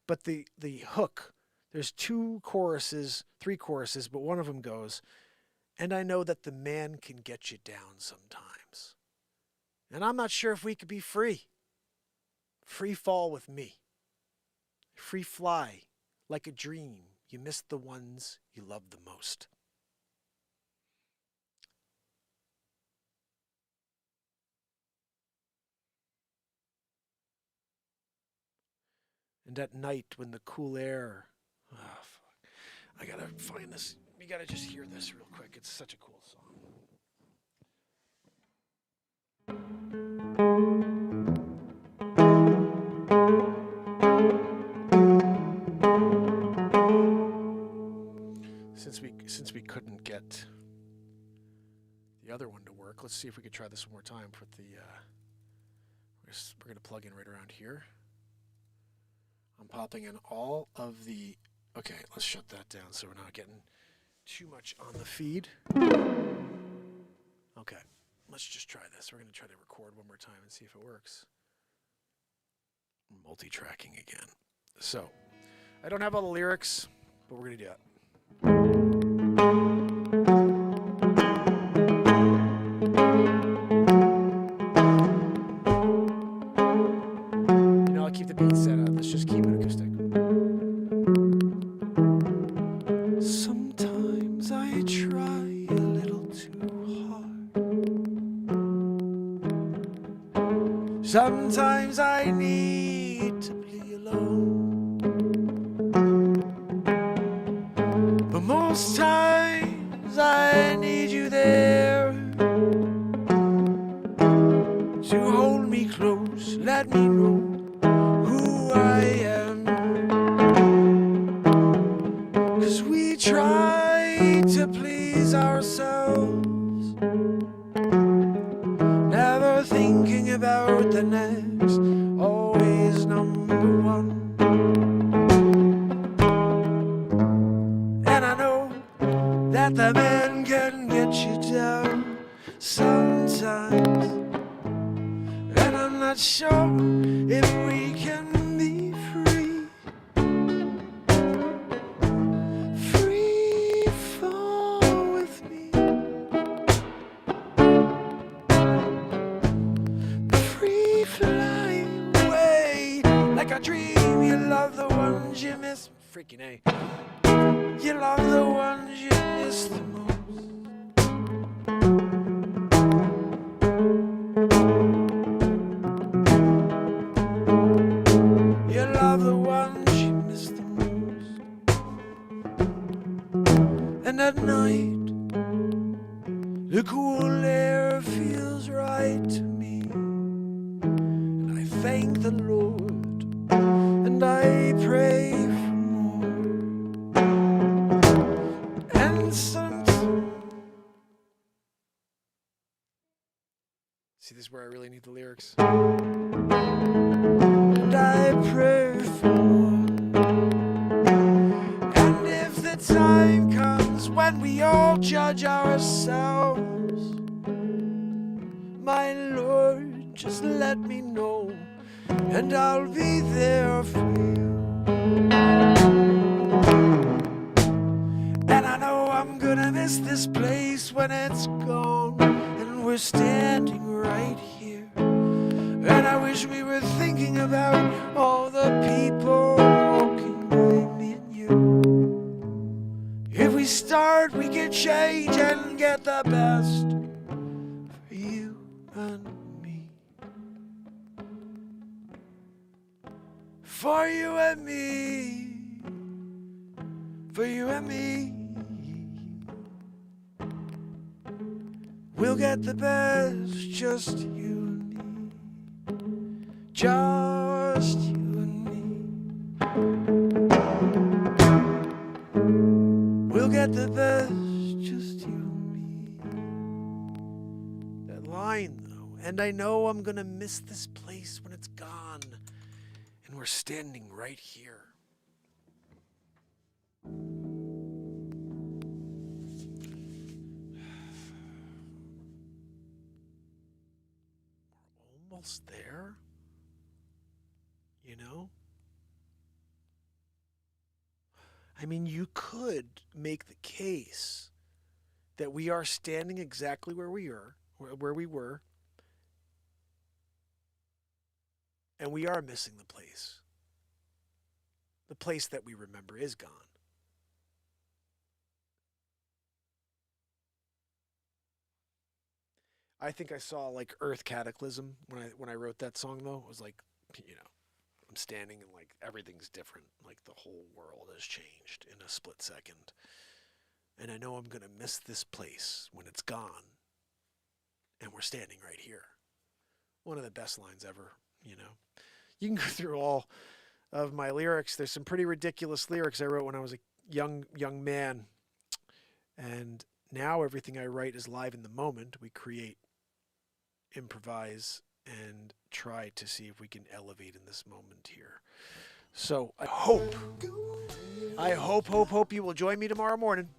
But the hook, there's three choruses, but one of them goes, and I know that the man can get you down sometimes. And I'm not sure if we could be free. Free fall with me. Free fly like a dream. You miss the ones you love the most. And at night when the cool air, I gotta find this. You gotta just hear this real quick. It's such a cool song. Since we couldn't get the other one to work, let's see if we could try this one more time with the. We're gonna plug in right around here. I'm popping in all of the. Okay, let's shut that down so we're not getting too much on the feed. Okay, let's just try this. We're going to try to record one more time and see if it works. Multi-tracking again. So, I don't have all the lyrics, but we're going to do it. You know, I'll keep the beat set up. Let's just keep it acoustic. Sometimes I try a little too hard. Sometimes I need to be alone. But most times I need you there to hold me close, let me know who I am. 'Cause we try to please ourselves, never thinking about the next, always number one. And I know that the man can get you down sometimes, and I'm not sure if we can be free. Free fall with me. Free fly away like a dream. You love the ones you miss. Freaking A. You love the ones you miss the most. You love the ones you miss the most. And at night, the cool air feels right to me. And I thank the Lord, and I pray for more. And see, this is where I really need the lyrics. And I pray for more. And if the time comes when we all judge ourselves, my Lord, just let me know, and I'll be there for you. And I know I'm gonna miss this place when it's gone, and we're standing right here. And I wish we were thinking about all the people walking by me and you. If we start, we can change and get the best for you and me. For you and me. For you and me. We'll get the best, just you and me. Just you and me. We'll get the best, just you and me. That line, though. And I know I'm gonna miss this place when it's gone, and we're standing right here. Almost there, you know? I mean, you could make the case that we are standing exactly where we were, and we are missing the place. The place that we remember is gone. I think I saw like Earth Cataclysm when I wrote that song, though. It was like, you know, I'm standing and like everything's different. Like the whole world has changed in a split second. And I know I'm going to miss this place when it's gone. And we're standing right here. One of the best lines ever, you know. You can go through all of my lyrics. There's some pretty ridiculous lyrics I wrote when I was a young man. And now everything I write is live in the moment. We create, improvise, and try to see if we can elevate in this moment here. So I hope you will join me tomorrow morning.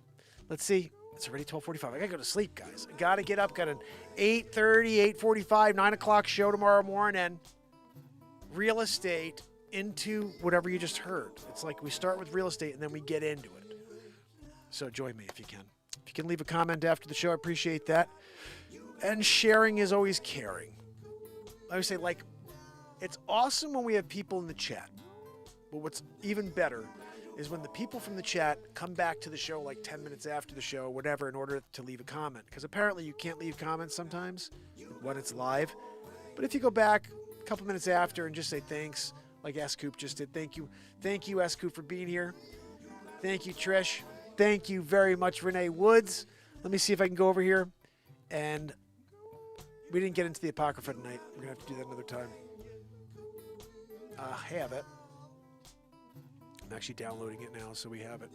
Let's see. It's already 12:45. I gotta go to sleep, guys. I gotta get up. Got an 8:30, 8:45, 9 o'clock show tomorrow morning. Real estate into whatever you just heard. It's like we start with real estate and then we get into it. So join me if you can. If you can leave a comment after the show, I appreciate that. And sharing is always caring. I would say, like, it's awesome when we have people in the chat. But what's even better is when the people from the chat come back to the show like 10 minutes after the show, whatever, in order to leave a comment. Because apparently you can't leave comments sometimes when it's live. But if you go back a couple minutes after and just say thanks, like S-Coop just did. Thank you. Thank you, S-Coop, for being here. Thank you, Trish. Thank you very much, Renee Woods. Let me see if I can go over here. And we didn't get into the Apocrypha tonight. We're going to have to do that another time. I have it. I'm actually downloading it now, so we have it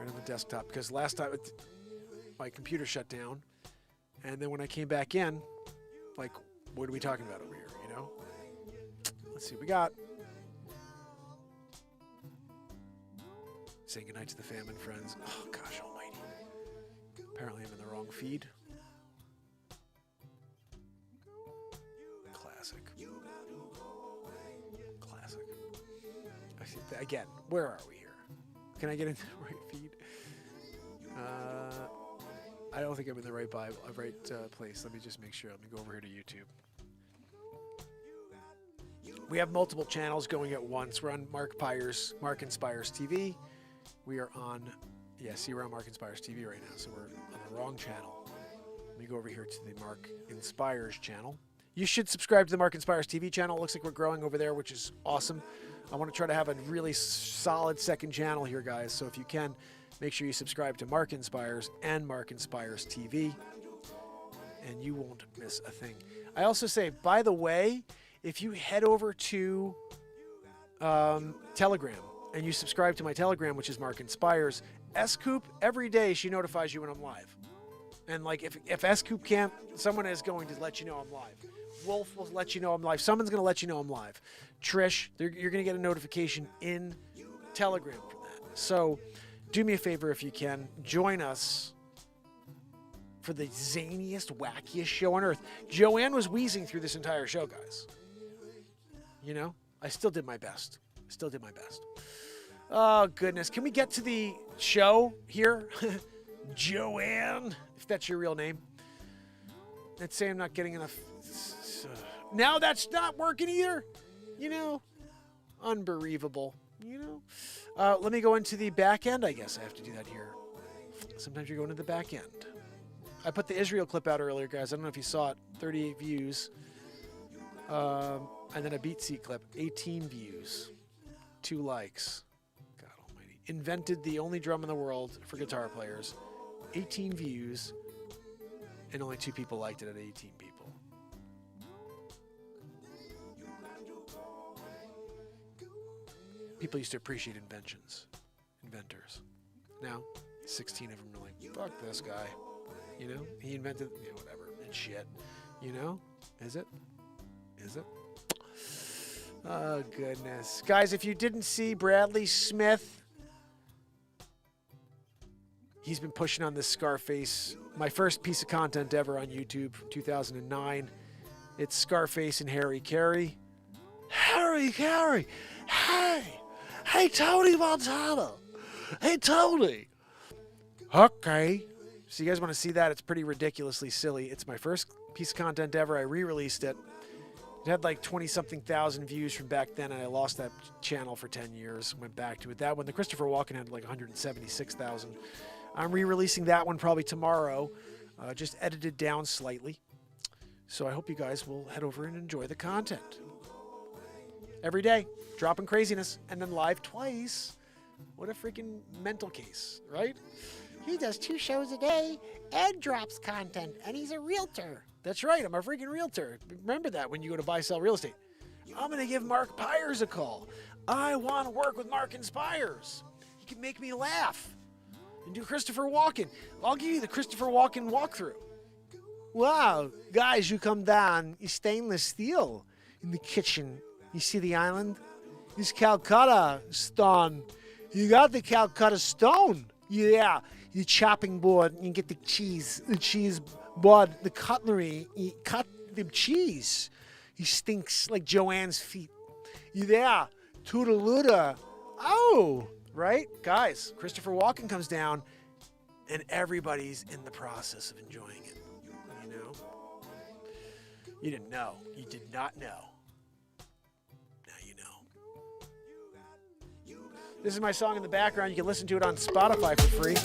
right on the desktop. Because last time my computer shut down. And then when I came back in, like, what are we talking about over here, you know? Let's see what we got. Saying goodnight to the famine, friends. Oh, gosh almighty. Apparently I'm in the wrong feed. Classic. Classic. I see that. Again, where are we here? Can I get into the right feed? I don't think I'm in the right place. Let me just make sure. Let me go over here to YouTube. We have multiple channels going at once. We're on Mark Inspires TV. We are on, see, we're on Mark Inspires TV right now, so we're on the wrong channel. Let me go over here to the Mark Inspires channel. You should subscribe to the Mark Inspires TV channel. It looks like we're growing over there, which is awesome. I want to try to have a really solid second channel here, guys. So if you can, make sure you subscribe to Mark Inspires and Mark Inspires TV, and you won't miss a thing. I also say, by the way, if you head over to Telegram and you subscribe to my Telegram, which is Mark Inspires, S-Coop, every day she notifies you when I'm live. And like if S-Coop can't, someone is going to let you know I'm live. Wolf will let you know I'm live. Someone's going to let you know I'm live. Trish, you're going to get a notification in Telegram for that. So do me a favor if you can. Join us for the zaniest, wackiest show on earth. Joanne was wheezing through this entire show, guys. You know, I still did my best. Oh, goodness. Can we get to the show here? Joanne, if that's your real name. Let's say I'm not getting enough. Now that's not working either. You know, unbelievable. You know, let me go into the back end. I guess I have to do that here. Sometimes you're going to the back end. I put the Israel clip out earlier, guys. I don't know if you saw it. 38 views. And then a BeatSeat clip. 18 views. 2 likes. God almighty. Invented the only drum in the world for guitar players. 18 views. And only 2 people liked it out of 18 people. People used to appreciate inventors. Now, 16 of them are like, fuck this guy. You know, he invented, whatever, and shit. You know, is it? Oh, goodness. Guys, if you didn't see Bradley Smith, he's been pushing on this Scarface. My first piece of content ever on YouTube from 2009. It's Scarface and Harry Carey. Harry Carey! Hey, Tony Montana! Hey, Tony! Okay. So you guys want to see that? It's pretty ridiculously silly. It's my first piece of content ever. I re-released it. It had like 20-something thousand views from back then, and I lost that channel for 10 years. Went back to it. That one, the Christopher Walken, had like 176,000. I'm re-releasing that one probably tomorrow. Just edited down slightly. So I hope you guys will head over and enjoy the content. Every day, dropping craziness, and then live twice. What a freaking mental case, right? He does 2 shows a day and drops content, and he's a realtor. That's right, I'm a freaking realtor. Remember that when you go to buy, sell real estate. I'm going to give Mark Pires a call. I want to work with Mark Inspires. He can make me laugh. And do Christopher Walken. I'll give you the Christopher Walken walkthrough. Wow, guys, you come down. It's stainless steel in the kitchen. You see the island? It's Calcutta stone. You got the Calcutta stone. Yeah, the chopping board. You get the cheese board, the cutlery. You cut the cheese. He stinks like Joanne's feet. Yeah. Toodalooda. Oh, right? Guys, Christopher Walken comes down and everybody's in the process of enjoying it. You know? You didn't know. You did not know. Now you know. This is my song in the background. You can listen to it on Spotify for free.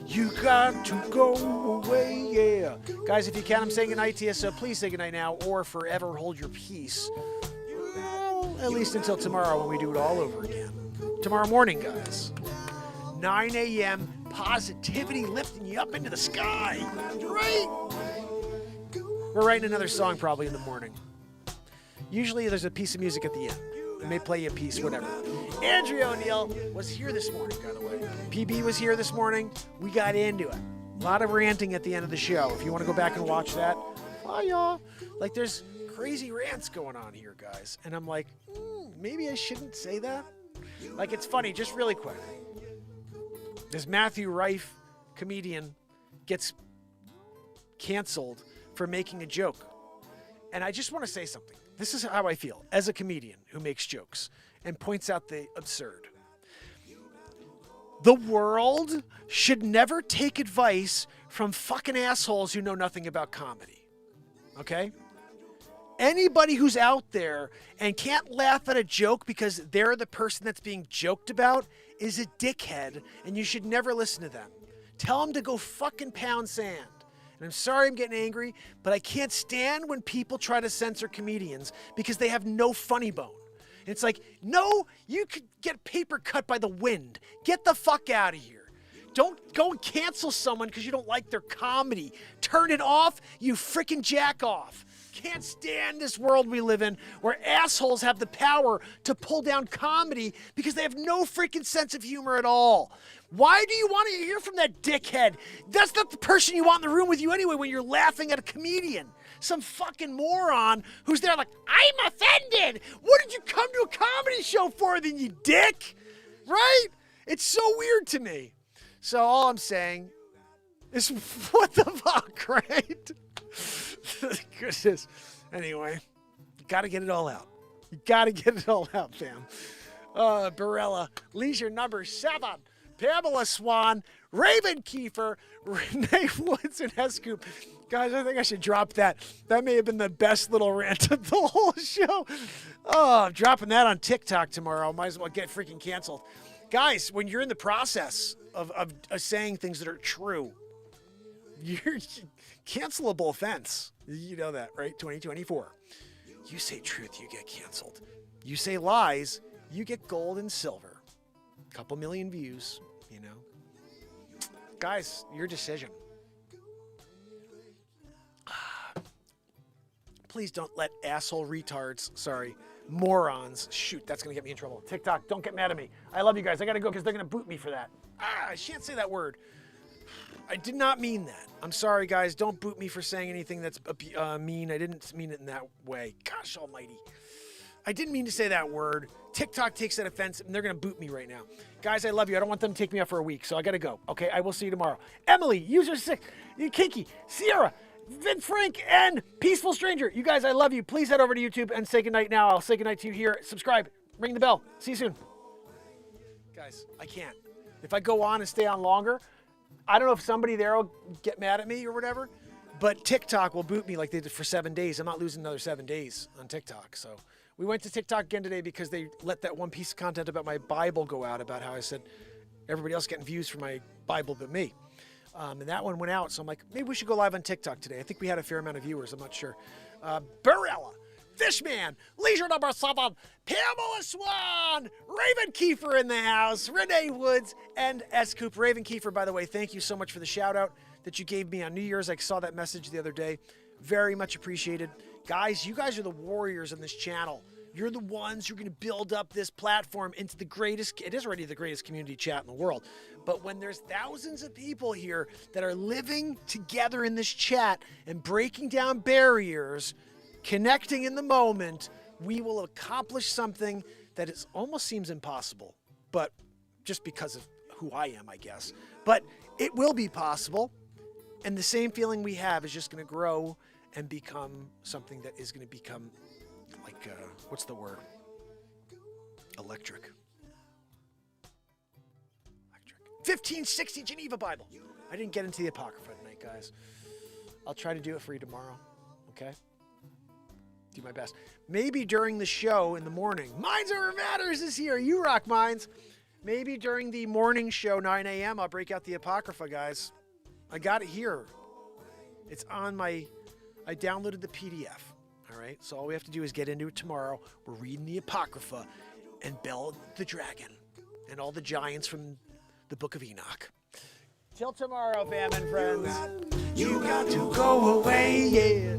You got to go away, yeah. Guys, if you can, I'm saying goodnight to you, so please say goodnight now or forever hold your peace. Well, at least until tomorrow when we do it all over again. Tomorrow morning, guys. 9 a.m., positivity lifting you up into the sky. Right? We're writing another song probably in the morning. Usually there's a piece of music at the end. I may play you a piece, whatever. Andrea O'Neill was here this morning, by the way. PB was here this morning. We got into it. A lot of ranting at the end of the show. If you want to go back and watch that, y'all. Like, there's crazy rants going on here, guys. And I'm like, maybe I shouldn't say that. Like, it's funny, just really quick. This Matthew Rife comedian gets canceled for making a joke. And I just want to say something. This is how I feel as a comedian who makes jokes and points out the absurd. The world should never take advice from fucking assholes who know nothing about comedy. Okay? Anybody who's out there and can't laugh at a joke because they're the person that's being joked about is a dickhead, and you should never listen to them. Tell them to go fucking pound sand. And I'm sorry I'm getting angry, but I can't stand when people try to censor comedians because they have no funny bone. And it's like, no, you could get paper cut by the wind. Get the fuck out of here. Don't go and cancel someone because you don't like their comedy. Turn it off, you freaking jack off. Can't stand this world we live in where assholes have the power to pull down comedy because they have no freaking sense of humor at all. Why do you want to hear from that dickhead? That's not the person you want in the room with you anyway when you're laughing at a comedian. Some fucking moron who's there like, I'm offended. What did you come to a comedy show for then, you dick? Right? It's so weird to me. So all I'm saying is, what the fuck, right? Goodness. Anyway, you got to get it all out. You got to get it all out, fam. Barella, Leisure number 7. Pamela Swan, Raven Kiefer, Renee Woods, and S-Coop. Guys, I think I should drop that. That may have been the best little rant of the whole show. Oh, I'm dropping that on TikTok tomorrow. Might as well get freaking canceled. Guys, when you're in the process of saying things that are true, you're cancelable offense. You know that, right? 2024. You say truth, you get canceled. You say lies, you get gold and silver. Couple million views, you know. Guys, your decision. Please don't let asshole retards, morons, shoot, that's going to get me in trouble. TikTok, don't get mad at me. I love you guys. I got to go because they're going to boot me for that. I shan't say that word. I did not mean that. I'm sorry, guys. Don't boot me for saying anything that's mean. I didn't mean it in that way. Gosh almighty. I didn't mean to say that word. TikTok takes that offense, and they're going to boot me right now. Guys, I love you. I don't want them to take me out for a week, so I got to go. Okay, I will see you tomorrow. Emily, User 6, Kinky, Sierra, Vin Frank, and Peaceful Stranger. You guys, I love you. Please head over to YouTube and say goodnight now. I'll say goodnight to you here. Subscribe. Ring the bell. See you soon. Guys, I can't. If I go on and stay on longer, I don't know if somebody there will get mad at me or whatever, but TikTok will boot me like they did for 7 days. I'm not losing another 7 days on TikTok, so... We went to TikTok again today because they let that one piece of content about my Bible go out, about how I said everybody else getting views for my Bible but me. And that one went out, so I'm like, maybe we should go live on TikTok today. I think we had a fair amount of viewers. I'm not sure. Barella, Fishman, Leisure number 7, Pamela Swan, Raven Kiefer in the house, Renee Woods, and S-Coop. Raven Kiefer, by the way, thank you so much for the shout-out that you gave me on New Year's. I saw that message the other day. Very much appreciated. Guys, you guys are the warriors on this channel. You're the ones who are going to build up this platform into the greatest, it is already the greatest community chat in the world. But when there's thousands of people here that are living together in this chat and breaking down barriers, connecting in the moment, we will accomplish something that is almost seems impossible. But just because of who I am, I guess. But it will be possible. And the same feeling we have is just going to grow and become something that is going to become like, what's the word? Electric. 1560 Geneva Bible. I didn't get into the Apocrypha tonight, guys. I'll try to do it for you tomorrow, okay? Do my best. Maybe during the show in the morning. Minds Over Matters is here. You rock, Minds. Maybe during the morning show, 9 a.m., I'll break out the Apocrypha, guys. I got it here. It's on I downloaded the PDF, all right? So all we have to do is get into it tomorrow. We're reading the Apocrypha and Bel the Dragon and all the giants from the Book of Enoch. Till tomorrow, fam and friends. You got to go away, yeah.